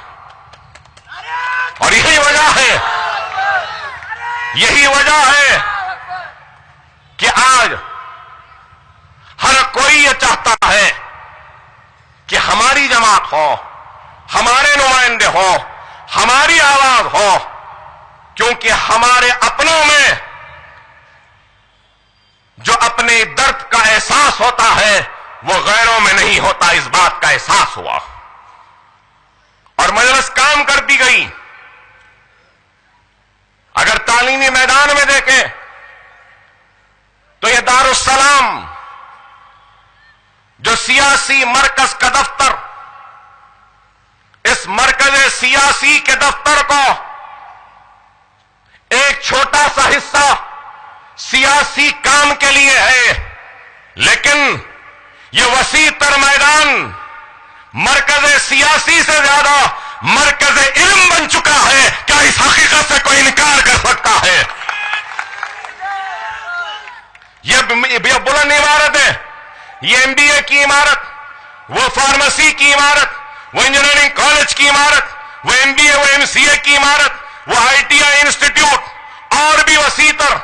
اور یہی وجہ ہے کہ آج ہر کوئی یہ چاہتا ہے کہ ہماری جماعت ہو، ہمارے نمائندے ہو، ہماری آواز ہو، کیونکہ ہمارے اپنوں میں جو اپنے درد کا احساس ہوتا ہے وہ غیروں میں نہیں ہوتا، اس بات کا احساس ہوا اور مجلس کام کرتی گئی۔ اگر تعلیمی میدان میں دیکھیں تو یہ دارالسلام جو سیاسی مرکز کا دفتر، اس مرکز سیاسی کے دفتر کو ایک چھوٹا سا حصہ سیاسی کام کے لیے ہے، لیکن یہ وسیع تر میدان مرکز سیاسی سے زیادہ مرکز علم بن چکا ہے۔ کیا اس حقیقت سے کوئی انکار کر سکتا ہے؟ یہ بلند عمارت ہے، یہ ایم بی اے کی عمارت، وہ فارمیسی کی عمارت، وہ انجینئرنگ کالج کی عمارت، وہ ایم بی اے، وہ ایم سی اے کی عمارت، وہ آئی ٹی آئی انسٹیٹیوٹ اور بھی وسیع تر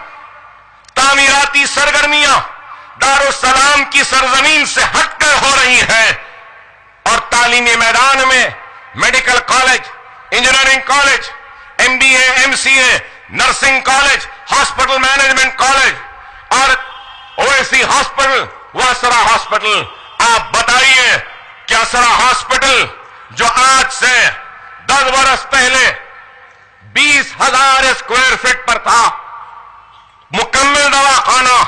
تعمیراتی سرگرمیاں دارالسلام کی سرزمین سے ہٹ کر ہو رہی ہیں، اور تعلیمی میدان میں medical college, engineering college, M B A, M C A, nursing college, hospital management college اور اویسی ہاسپٹل، واسرا ہاسپٹل۔ آپ بتائیے کہ اسرا ہاسپٹل جو آج سے 10 برس پہلے 20,000 اسکوائر فٹ پر تھا، مکمل دواخانہ،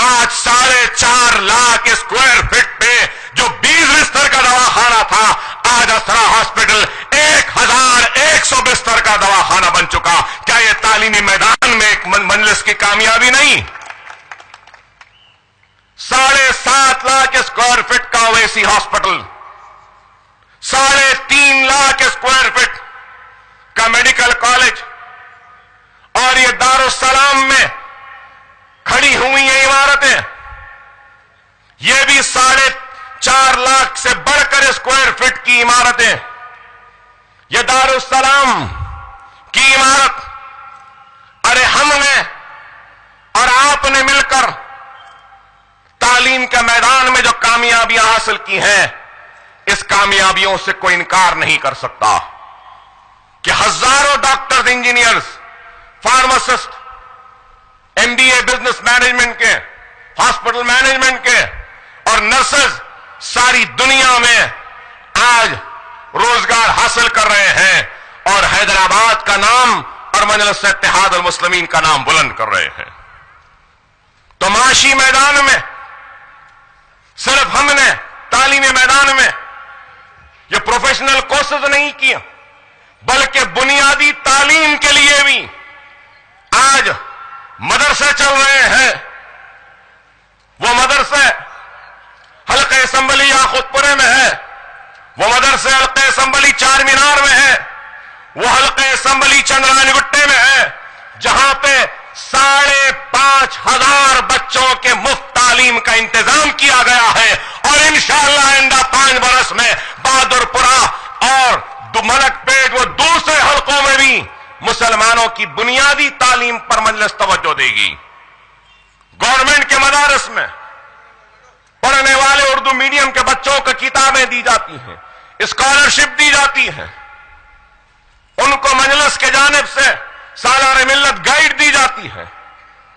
آج 4.5 لاکھ اسکوائر فٹ پہ جو 20 بستر کا دواخانہ تھا، آج اسرا ہاسپٹل 1,100 بستر کا دواخانہ بن چکا۔ کیا یہ تعلیمی میدان میں ایک مجلس کی کامیابی نہیں؟ 7.5 لاکھ اسکوائر فٹ کا Owaisi hospital, 3.5 lakh square feet کا میڈیکل کالج، اور یہ دارالسلام میں کھڑی ہوئی یہ عمارتیں، یہ بھی 4.5 لاکھ سے بڑھ کر اسکوائر فٹ کی عمارتیں۔ یہ دارالسلام کی عمارت، ارے ہم نے اور آپ نے مل کر تعلیم کے میدان میں جو کامیابیاں حاصل کی ہیں، اس کامیابیوں سے کوئی انکار نہیں کر سکتا کہ ہزاروں doctors, engineers, pharmacists, M B A business management کے، ہاسپٹل مینجمنٹ کے اور نرسز ساری دنیا میں آج روزگار حاصل کر رہے ہیں اور حیدرآباد کا نام اور مجلس اتحاد المسلمین کا نام بلند کر رہے ہیں۔ تو معاشی میدان میں صرف ہم نے تعلیمی میدان میں یہ پروفیشنل کورسز نہیں کیا، بلکہ بنیادی تعلیم کے لیے بھی آج مدرسے چل رہے ہیں۔ وہ مدرسے حلقہ اسمبلی یاقوت پورے میں ہے، وہ مدرسے حلقہ اسمبلی چار مینار میں ہے، وہ حلقہ اسمبلی چندرانی گٹے میں ہے، جہاں پہ 5,500 بچوں کے مفت تعلیم کا انتظام کیا گیا ہے، اور انشاءاللہ آئندہ 5 برس میں بہادر پورہ اور ملک پیٹ وہ دوسرے حلقوں میں بھی مسلمانوں کی بنیادی تعلیم پر مجلس توجہ دے گی۔ گورنمنٹ کے مدارس میں پڑھنے والے اردو میڈیم کے بچوں کو کتابیں دی جاتی ہیں، اسکالرشپ دی جاتی ہے، ان کو مجلس کے جانب سے سالار ملت گائیڈ دی جاتی ہے،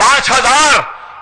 5000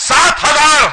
7000,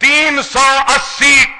380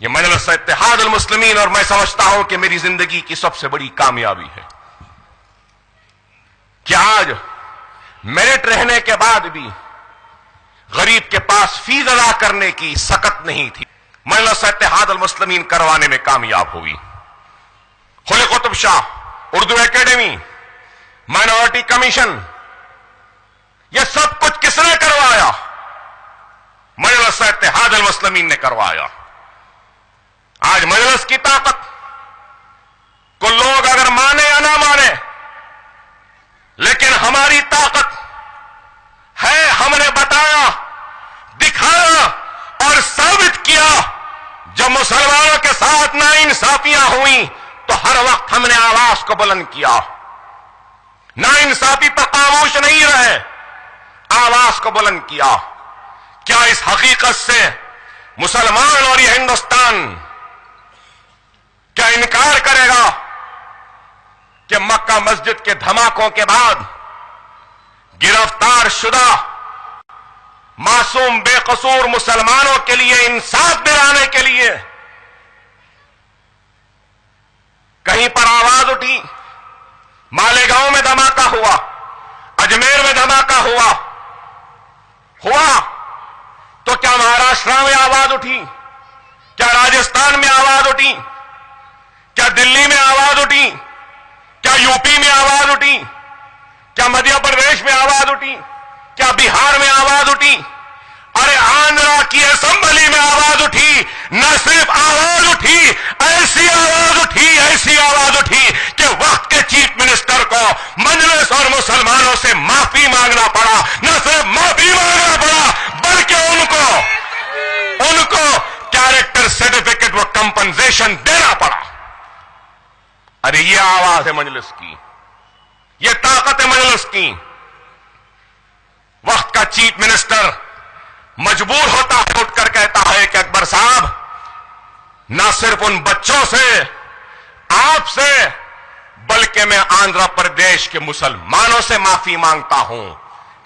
یہ مجلس اتحاد المسلمین، اور میں سمجھتا ہوں کہ میری زندگی کی سب سے بڑی کامیابی ہے کہ آج میرٹ رہنے کے بعد بھی غریب کے پاس فیس ادا کرنے کی سکت نہیں تھی. مجلس اتحاد المسلمین کروانے میں کامیاب ہوئی. Quli Qutb Shah Urdu academy, minority commission, یہ سب کچھ کس نے کروایا؟ مجلس اتحاد المسلمین نے کروایا. آج مجلس کی طاقت کو لوگ اگر مانے یا نہ مانے، لیکن ہماری طاقت ہے. ہم نے بتایا، دکھایا اور ثابت کیا. جب مسلمانوں کے ساتھ ناانصافیاں ہوئیں تو ہر وقت ہم نے آواز کو بلند کیا. ناانصافی پر خاموش نہیں رہے، آواز کو بلند کیا. کیا اس حقیقت سے مسلمان اور یہ ہندوستان کیا انکار کرے گا کہ مکہ مسجد کے دھماکوں کے بعد گرفتار شدہ معصوم بے قصور مسلمانوں کے لیے انصاف دلانے کے لیے کہیں پر آواز اٹھی؟ مالیگاؤں میں دھماکہ ہوا، اجمیر میں دھماکہ ہوا تو کیا مہاراشٹر میں آواز اٹھی؟ کیا راجستھان میں آواز اٹھی؟ کیا دلی میں آواز اٹھی؟ کیا یو پی میں آواز اٹھی؟ کیا مدھیہ پردیش میں آواز اٹھی؟ کیا بہار میں آواز اٹھی؟ ارے آندھرا کی اسمبلی میں آواز اٹھی. نہ صرف آواز اٹھی، ایسی آواز اٹھی کہ وقت کے چیف منسٹر کو مجلس اور مسلمانوں سے معافی مانگنا پڑا. نہ صرف معافی مانگنا پڑا بلکہ ان کو کیریکٹر سرٹیفکیٹ و کمپنسیشن دینا پڑا. ارے یہ آواز ہے مجلس کی، یہ طاقت ہے مجلس کی. وقت کا چیف منسٹر مجبور ہوتا ہے، اٹھ کر کہتا ہے کہ اکبر صاحب، نہ صرف ان بچوں سے، آپ سے، بلکہ میں آندھرا پردیش کے مسلمانوں سے معافی مانگتا ہوں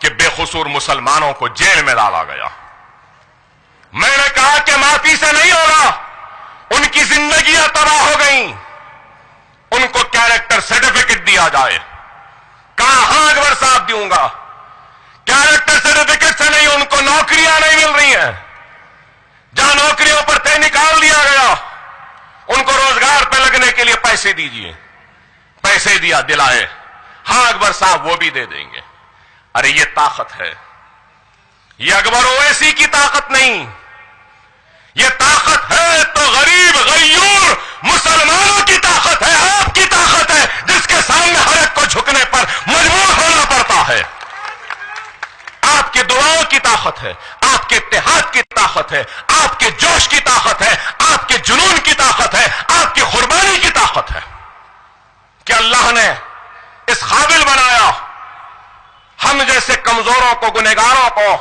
کہ بے قصور مسلمانوں کو جیل میں ڈالا گیا. میں نے کہا کہ معافی سے نہیں ہوگا، ان کی زندگیاں تباہ ہو گئیں، ان کو کیریکٹر سرٹیفکیٹ دیا جائے. کہا ہاں اکبر صاحب دوں گا. کیریکٹر سرٹیفکیٹ سے نہیں، ان کو نوکریاں نہیں مل رہی ہیں. جہاں نوکریوں پر طے نکال دیا گیا، ان کو روزگار پہ لگنے کے لیے پیسے دیجیے. پیسے دلائے. ہاں اکبر صاحب وہ بھی دے دیں گے. ارے یہ طاقت ہے، یہ اکبر اویسی کی طاقت نہیں. یہ طاقت ہے تو غریب غیور مسلمانوں کی طاقت ہے، آپ کی طاقت ہے، جس کے سامنے ہر ایک کو جھکنے پر مجبور ہونا پڑتا ہے. آپ کے دعاؤں کی طاقت ہے، آپ کے اتحاد کی طاقت ہے، آپ کے جوش کی طاقت ہے، آپ کے جنون کی طاقت ہے، آپ کی قربانی کی طاقت ہے کہ اللہ نے اس قابل بنایا ہم جیسے کمزوروں کو، گنہگاروں کو،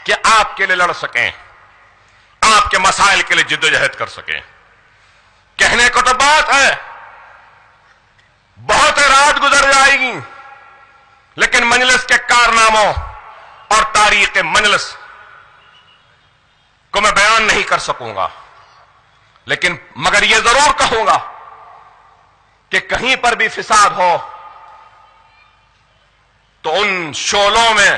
کہ آپ کے لیے لڑ سکیں، آپ کے مسائل کے لیے جدوجہد کر سکیں. کہنے کو تو بات ہے، بہت رات گزر جائے گی، لیکن مجلس کے کارناموں اور تاریخ مجلس کو میں بیان نہیں کر سکوں گا. لیکن مگر یہ ضرور کہوں گا کہ کہیں پر بھی فساد ہو تو ان شعلوں میں،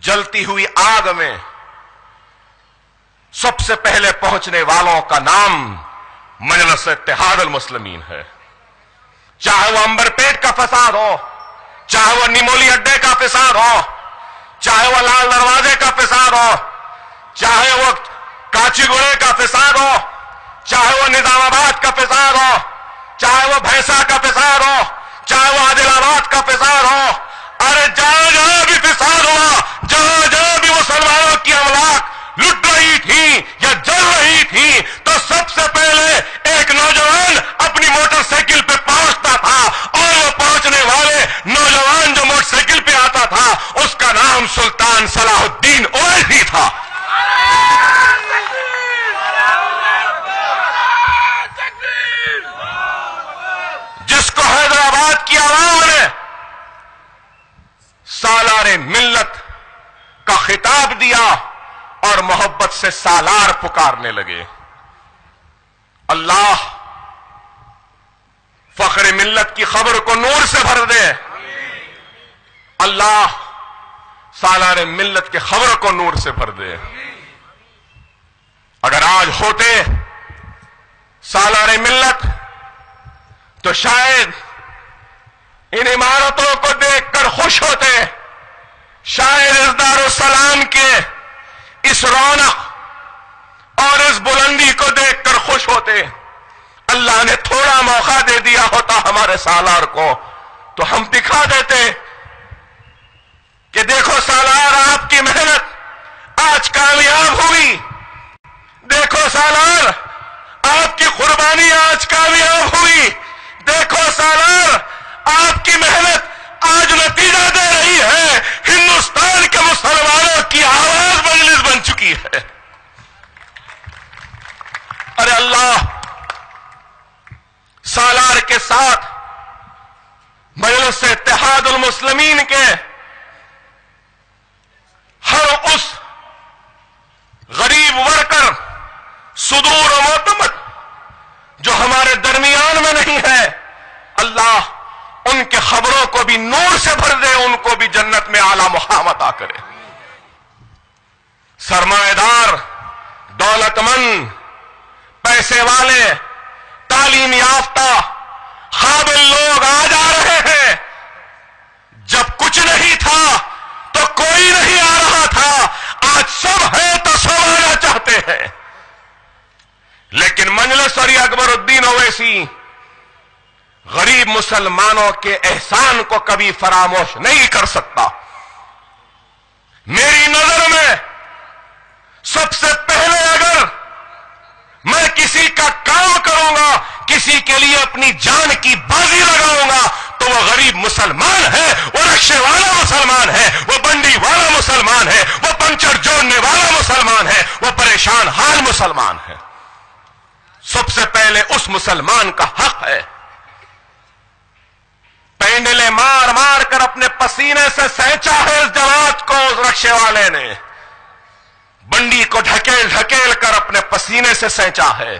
جلتی ہوئی آگ میں سب سے پہلے پہنچنے والوں کا نام مجلس اتحاد المسلمین ہے. چاہے وہ امبر پیٹ کا فساد ہو، چاہے وہ نیمولی اڈے کا فساد ہو، چاہے وہ لال دروازے کا فساد ہو، چاہے وہ کاچی گوڑے کا فساد ہو، چاہے وہ نظام آباد کا فساد ہو، چاہے وہ بھینسا کا فساد ہو، چاہے وہ عادل آباد کا فساد ہو. ارے جہاں جہاں بھی فساد ہوا، جہاں جہاں بھی مسلمانوں کی املاک لٹ رہی تھی یا جل رہی تھی، تو سب سے پہلے ایک نوجوان اپنی موٹر سائیکل پہ پہنچتا تھا، اور وہ پہنچنے والے نوجوان جو موٹر سائیکل پہ آتا تھا اس کا نام سلطان صلاح الدین اویسی تھا. جس کو حیدرآباد کی عوام نے اور محبت سے سالار پکارنے لگے، اللہ فخر ملت کی خبر کو نور سے بھر دے، اللہ سالار ملت کی خبر کو نور سے بھر دے۔ اگر آج ہوتے سالار ملت تو شاید ان عمارتوں کو دیکھ کر خوش ہوتے، شاید اس دارالسلام کے اس رونق اور اس بلندی کو دیکھ کر خوش ہوتے۔ اللہ نے تھوڑا موقع دے دیا ہوتا ہمارے سالار کو تو ہم دکھا دیتے کہ دیکھو سالار، آپ کی محنت آج کامیاب ہوئی، دیکھو سالار آپ کی قربانی آج کامیاب ہوئی، دیکھو سالار آپ کی محنت آج نتیجہ دے رہی ہے، ہندوستان کے مسلمانوں کی آواز مجلس بن چکی ہے۔ ارے اللہ سالار کے ساتھ مجلس اتحاد المسلمین کے ہر اس غریب ورکر صدور و معتمد جو ہمارے درمیان میں نہیں ہے، اللہ ان کے خبروں کو بھی نور سے بھر دے، ان کو بھی جنت میں اعلی مقام عطا کرے۔ سرمایہ دار، دولت مند، پیسے والے، تعلیم یافتہ، قابل لوگ آ جا رہے ہیں۔ جب کچھ نہیں تھا تو کوئی نہیں آ رہا تھا، آج سب ہے تو سب آنا چاہتے ہیں۔ لیکن مجلس اور یہ اکبر الدین اویسی غریب مسلمانوں کے احسان کو کبھی فراموش نہیں کر سکتا۔ میری نظر میں سب سے پہلے اگر میں کسی کا کام کروں گا، کسی کے لیے اپنی جان کی بازی لگاؤں گا تو وہ غریب مسلمان ہے، وہ رکشے والا مسلمان ہے، وہ بنڈی والا مسلمان ہے، وہ پنچر جوڑنے والا مسلمان ہے، وہ پریشان حال مسلمان ہے۔ سب سے پہلے اس مسلمان کا حق ہے۔ پینڈلیں مار مار کر اپنے پسینے سے سینچا ہے اس جماعت کو، اس رکشے والے نے بنڈی کو ڈھکیل ڈھکیل کر اپنے پسینے سے سینچا ہے،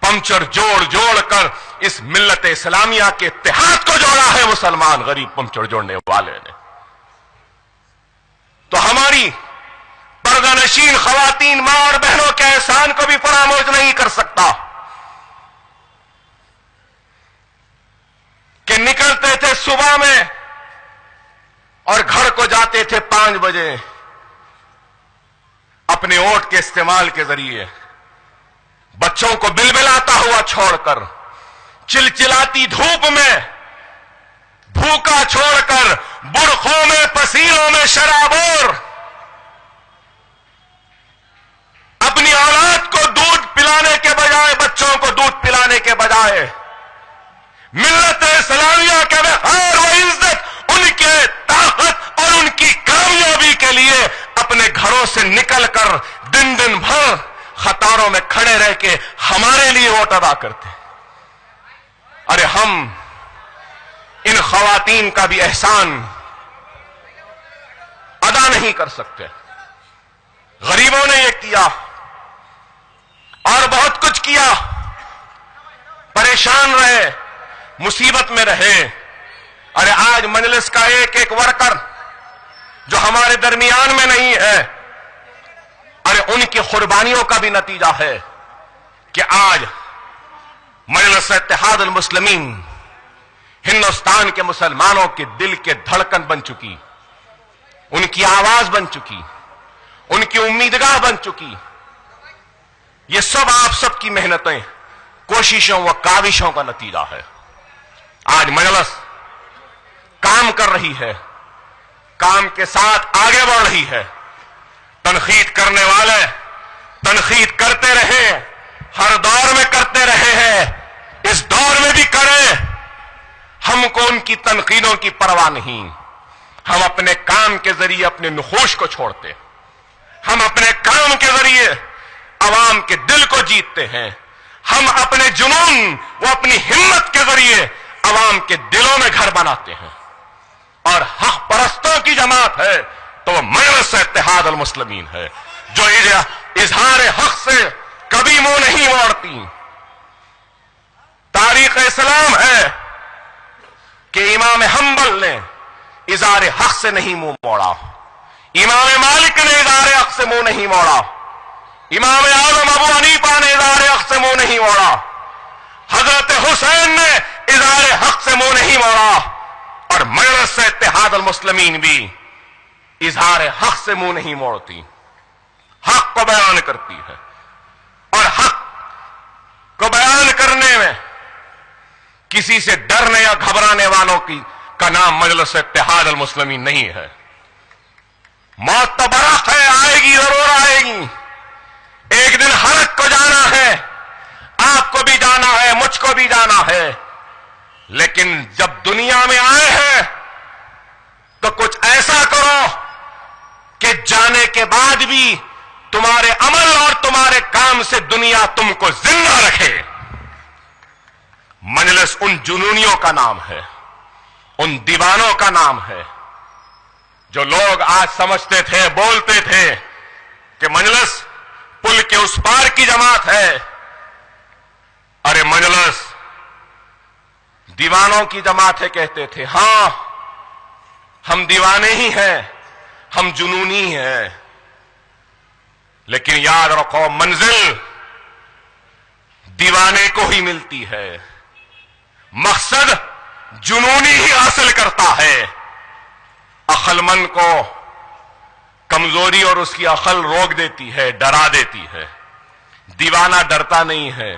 پنچر جوڑ جوڑ کر اس ملت اسلامیہ کے اتحاد کو جوڑا ہے مسلمان غریب پنچر جوڑنے والے نے۔ تو ہماری پردہ نشین خواتین، ماں اور بہنوں کے احسان کو بھی فراموش نہیں کر سکتا کہ نکلتے تھے صبح میں اور گھر کو جاتے تھے 5 بجے اپنے ووٹ کے استعمال کے ذریعے، بچوں کو بلبلاتا ہوا چھوڑ کر، چلچلاتی دھوپ میں بھوکا چھوڑ کر، برقعوں میں پسینوں میں شرابور اپنی اولاد کو دودھ پلانے کے بجائے، بچوں کو دودھ پلانے کے بجائے ملت اسلامیہ کے وقار و عزت، ان کے طاقت اور ان کی کامیابی کے لیے اپنے گھروں سے نکل کر دن دن بھر قطاروں میں کھڑے رہ کے ہمارے لیے ووٹ ادا کرتے۔ ارے ہم ان خواتین کا بھی احسان ادا نہیں کر سکتے۔ غریبوں نے یہ کیا اور بہت کچھ کیا، پریشان رہے، مصیبت میں رہے۔ ارے آج مجلس کا ایک ایک ورکر جو ہمارے درمیان میں نہیں ہے، ارے ان کی قربانیوں کا بھی نتیجہ ہے کہ آج مجلس اتحاد المسلمین ہندوستان کے مسلمانوں کے دل کے دھڑکن بن چکی، ان کی آواز بن چکی، ان کی امیدگاہ بن چکی۔ یہ سب آپ سب کی محنتیں، کوششوں و کاوشوں کا نتیجہ ہے۔ آج مجلس کام کر رہی ہے، کام کے ساتھ آگے بڑھ رہی ہے۔ تنقید کرنے والے تنقید کرتے رہے، ہر دور میں کرتے رہے ہیں، اس دور میں بھی کریں۔ ہم کو ان کی تنقیدوں کی پرواہ نہیں، ہم اپنے کام کے ذریعے اپنے نقوش کو چھوڑتے، ہم اپنے کام کے ذریعے عوام کے دل کو جیتتے ہیں، ہم اپنے جنون و اپنی ہمت کے ذریعے عوام کے دلوں میں گھر بناتے ہیں۔ اور حق پرستوں کی جماعت ہے تو وہ مجلس اتحاد المسلمین ہے۔ جو اظہار حق سے کبھی منہ نہیں موڑتی. تاریخ اسلام ہے کہ امام حنبل نے اظہار حق سے نہیں منہ موڑا, امام مالک نے اظہار حق سے منہ نہیں موڑا, امام اعظم ابو حنیفہ نے اظہار حق سے منہ نہیں موڑا, حضرت حسین نے اظہار حق سے منہ نہیں موڑا, اور مجلس اتحاد المسلمین بھی اظہار حق سے منہ نہیں موڑتی, حق کو بیان کرتی ہے. اور حق کو بیان کرنے میں کسی سے ڈرنے یا گھبرانے والوں کا نام مجلس اتحاد المسلمین نہیں ہے. موت تو برق ہے, آئے گی, ضرور آئے گی. ایک دن حلق کو جانا ہے, آپ کو بھی جانا ہے, مجھ کو بھی جانا ہے. لیکن جب دنیا میں آئے ہیں تو کچھ ایسا کرو کہ جانے کے بعد بھی تمہارے عمل اور تمہارے کام سے دنیا تم کو زندہ رکھے. مجلس ان جنونیوں کا نام ہے, ان دیوانوں کا نام ہے جو لوگ آج سمجھتے تھے, بولتے تھے کہ مجلس پل کے اس پار کی جماعت ہے. ارے مجلس دیوانوں کی جماعت ہے کہتے تھے. ہاں ہم دیوانے ہی ہیں, ہم جنونی ہیں, لیکن یاد رکھو منزل دیوانے کو ہی ملتی ہے, مقصد جنونی ہی حاصل کرتا ہے. عقل مند کو کمزوری اور اس کی عقل روک دیتی ہے, ڈرا دیتی ہے. دیوانہ ڈرتا نہیں ہے,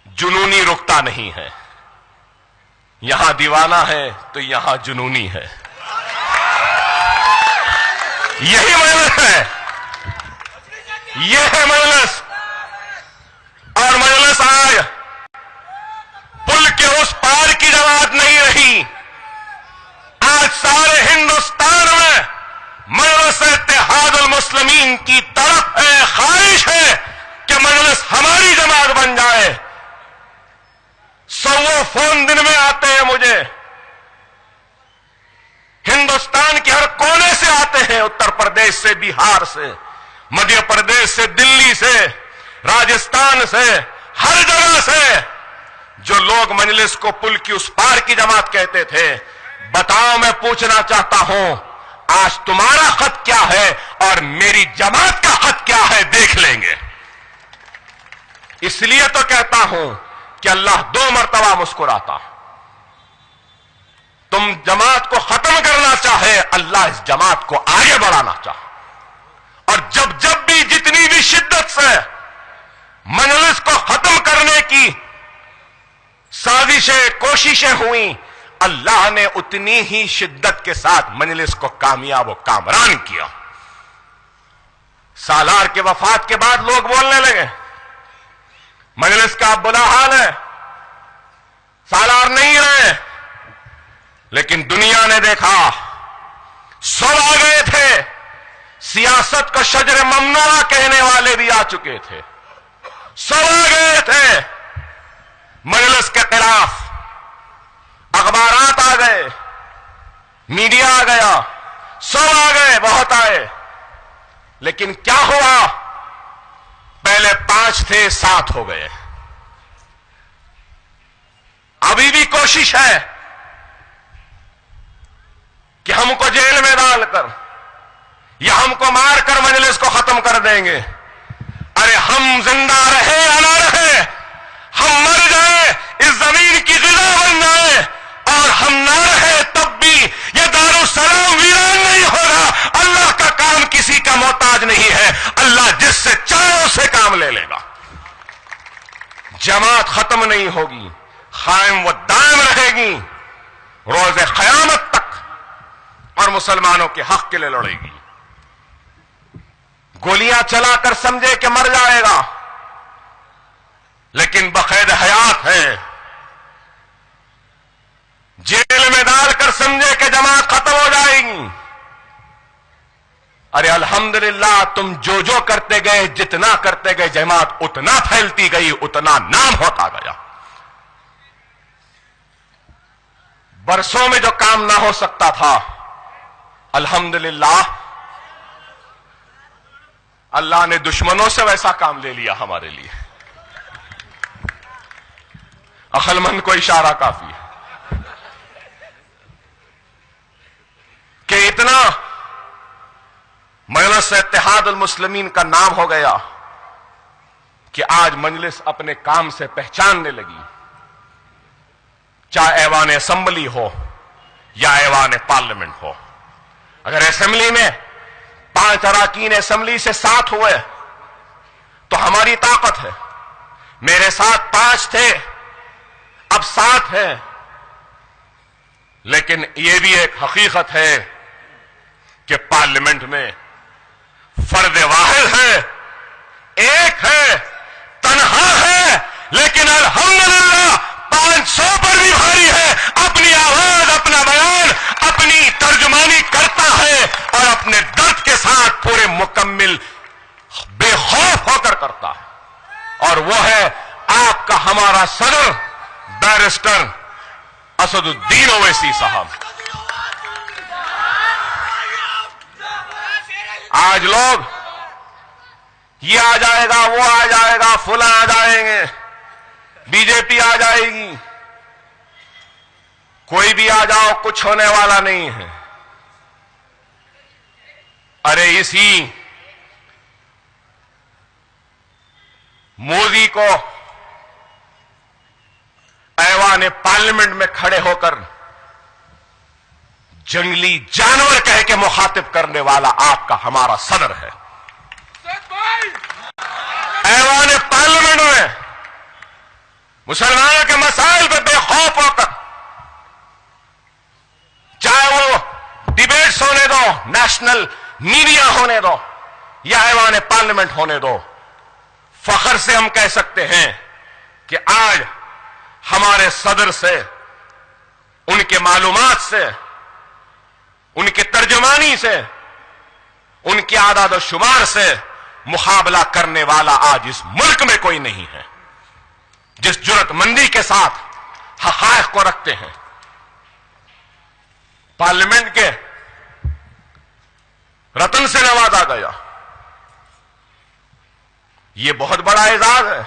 جنونی رکتا نہیں ہے. یہاں دیوانہ ہے تو یہاں جنونی ہے. یہی مجلس ہے, یہ ہے مجلس. اور مجلس آج پل کے اس پار کی جماعت نہیں رہی. آج سارے ہندوستان میں مجلس اتحاد المسلمین کی طرف ہے, خواہش ہے کہ مجلس ہماری جماعت بن جائے. سو فون دن میں آتے ہیں مجھے, ہندوستان کے ہر کونے سے آتے ہیں, اتر پردیش سے, بہار سے, مدھیہ پردیش سے, دلی سے, راجستھان سے, ہر جگہ سے. جو لوگ مجلس کو پل کی اس پار کی جماعت کہتے تھے, بتاؤ, میں پوچھنا چاہتا ہوں آج تمہارا خط کیا ہے اور میری جماعت کا خط کیا ہے, دیکھ لیں گے. اس لیے تو کہتا ہوں کہ اللہ 2 مرتبہ مسکراتا. تم جماعت کو ختم کرنا چاہے, اللہ اس جماعت کو آگے بڑھانا چاہے. اور جب جب بھی جتنی بھی شدت سے مجلس کو ختم کرنے کی سازشیں, کوششیں ہوئیں, اللہ نے اتنی ہی شدت کے ساتھ مجلس کو کامیاب و کامران کیا. سالار کے وفات کے بعد لوگ بولنے لگے مجلس کا برا حال ہے, سالار نہیں رہے. لیکن دنیا نے دیکھا, سب آ گئے تھے, سیاست کو شجر ممنوعہ کہنے والے بھی آ چکے تھے, سب آ گئے تھے مجلس کے خلاف. اخبارات آ گئے, میڈیا آ گیا, سب آ گئے, بہت آئے. لیکن کیا ہوا, پہلے 5 تھے, 7 ہو گئے. ابھی بھی کوشش ہے کہ ہم کو جیل میں ڈال کر یا ہم کو مار کر مجلس کو ختم کر دیں گے. ارے ہم زندہ رہے یا نہ رہے, ہم مر جائیں, اس زمین کی غذا بن جائے, اور ہم نہ رہے تب بھی یہ دارالسلام ویران نہیں ہوگا. اللہ کا کام کسی کا محتاج نہیں ہے, اللہ جس سے چاہے اسے کام لے لے گا. جماعت ختم نہیں ہوگی, قائم و دائم رہے گی روز قیامت تک, اور مسلمانوں کے حق کے لیے لڑے گی. گولیاں چلا کر سمجھے کہ مر جائے گا, لیکن بقید حیات ہے. جیل میں ڈال کر سمجھے کہ جماعت ختم ہو جائے گی. ارے الحمدللہ تم جو کرتے گئے, جتنا کرتے گئے, جماعت اتنا پھیلتی گئی, اتنا نام ہوتا گیا. برسوں میں جو کام نہ ہو سکتا تھا, الحمدللہ اللہ نے دشمنوں سے ویسا کام لے لیا ہمارے لیے. عقل مند کو اشارہ کافی ہے کہ اتنا مجلس اتحاد المسلمین کا نام ہو گیا کہ آج مجلس اپنے کام سے پہچاننے لگی. چاہے ایوان اسمبلی ہو یا ایوان پارلیمنٹ ہو. اگر اسمبلی میں 5 اراکین اسمبلی سے 7 ہوئے تو ہماری طاقت ہے. میرے ساتھ 5 تھے، اب 7 ہیں. لیکن یہ بھی ایک حقیقت ہے کہ پارلیمنٹ میں فرد واحد ہے، ایک ہے، تنہا ہے، لیکن الحمدللہ 500 پر بھی بھاری ہے. اپنی آواز، اپنا بیان، اپنی ترجمانی کرتا ہے اور اپنے درد کے ساتھ پورے مکمل بے خوف ہو کر کرتا ہے. اور وہ ہے آپ کا ہمارا صدر بیرسٹر اسد الدین اویسی صاحب. آج لوگ یہ آ جائے گا، وہ آ جائے گا، فلاں آ جائیں گے، بی جے پی آ جائے گی. کوئی بھی آ جاؤ، کچھ ہونے والا نہیں ہے. ارے اسی مودی کو ایوان پارلیمنٹ میں کھڑے ہو کر جنگلی جانور کہہ کے مخاطب کرنے والا آپ کا ہمارا صدر ہے. ایوان پارلیمنٹ میں مسلمانوں کے مسائل پہ بے خوف ہو کر، چاہے وہ ڈیبیٹس ہونے دو، نیشنل میڈیا ہونے دو یا ایوان پارلیمنٹ ہونے دو، فخر سے ہم کہہ سکتے ہیں کہ آج ہمارے صدر سے، ان کے معلومات سے، ان کی ترجمانی سے، ان کی اعداد و شمار سے مقابلہ کرنے والا آج اس ملک میں کوئی نہیں ہے. جس جرأت مندی کے ساتھ حقائق کو رکھتے ہیں. پارلیمنٹ کے رتن سے نوازا گیا، یہ بہت بڑا اعزاز ہے.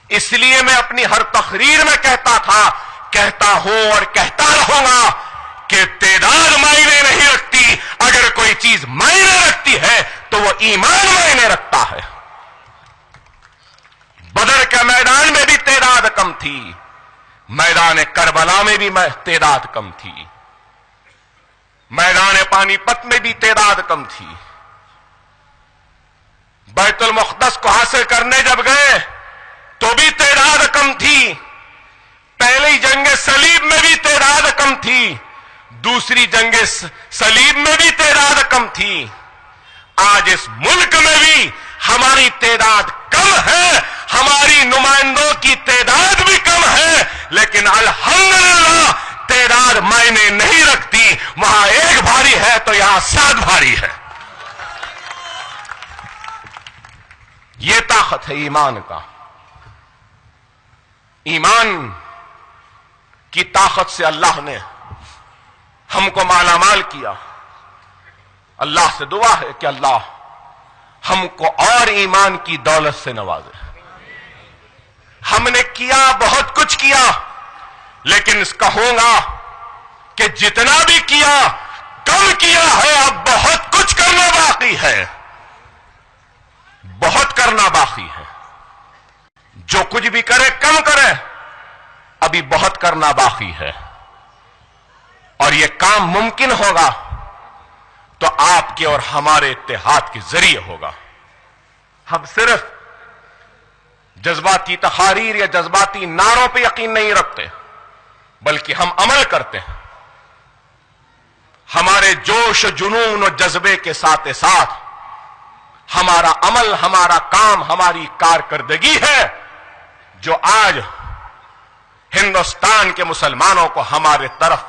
اس لیے میں اپنی ہر تقریر میں کہتا تھا، کہتا ہوں اور کہتا رہوں گا کہ تعداد معنی نہیں رکھتی. اگر کوئی چیز معنی رکھتی ہے تو وہ ایمان معنی رکھتا ہے. بدر کے میدان میں بھی تعداد کم تھی، میدان کربلا میں بھی تعداد کم تھی، میدان پانی پت میں بھی تعداد کم تھی. بیت المقدس کو حاصل کرنے جب گئے تو بھی تعداد کم تھی. پہلی جنگ صلیب میں بھی تعداد کم تھی، دوسری جنگ صلیب میں بھی تعداد کم تھی. آج اس ملک میں بھی ہماری تعداد کم ہے، ہماری نمائندوں کی تعداد بھی کم ہے، لیکن الحمدللہ تعداد معنی نہیں رکھتی. وہاں ایک بھاری ہے تو یہاں 7 بھاری ہے. یہ طاقت ہے ایمان کا. ایمان کی طاقت سے اللہ نے ہم کو مالا مال کیا. اللہ سے دعا ہے کہ اللہ ہم کو اور ایمان کی دولت سے نوازے. ہم نے کیا، بہت کچھ کیا، لیکن کہوں گا کہ جتنا بھی کیا کم کیا ہے. اب بہت کچھ کرنا باقی ہے، بہت کرنا باقی ہے. جو کچھ بھی کرے کم کرے، ابھی بہت کرنا باقی ہے. اور یہ کام ممکن ہوگا تو آپ کے اور ہمارے اتحاد کے ذریعے ہوگا. ہم صرف جذباتی تحاریر یا جذباتی نعروں پہ یقین نہیں رکھتے، بلکہ ہم عمل کرتے ہیں. ہمارے جوش و جنون و جذبے کے ساتھ ساتھ ہمارا عمل، ہمارا کام، ہماری کارکردگی ہے جو آج ہندوستان کے مسلمانوں کو ہمارے طرف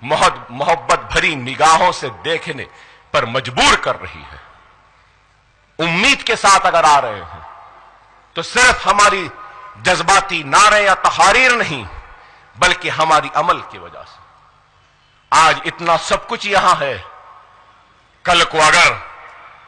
محبت بھری نگاہوں سے دیکھنے پر مجبور کر رہی ہے. امید کے ساتھ اگر آ رہے ہیں تو صرف ہماری جذباتی نعرے یا تحاریر نہیں، بلکہ ہماری عمل کی وجہ سے. آج اتنا سب کچھ یہاں ہے، کل کو اگر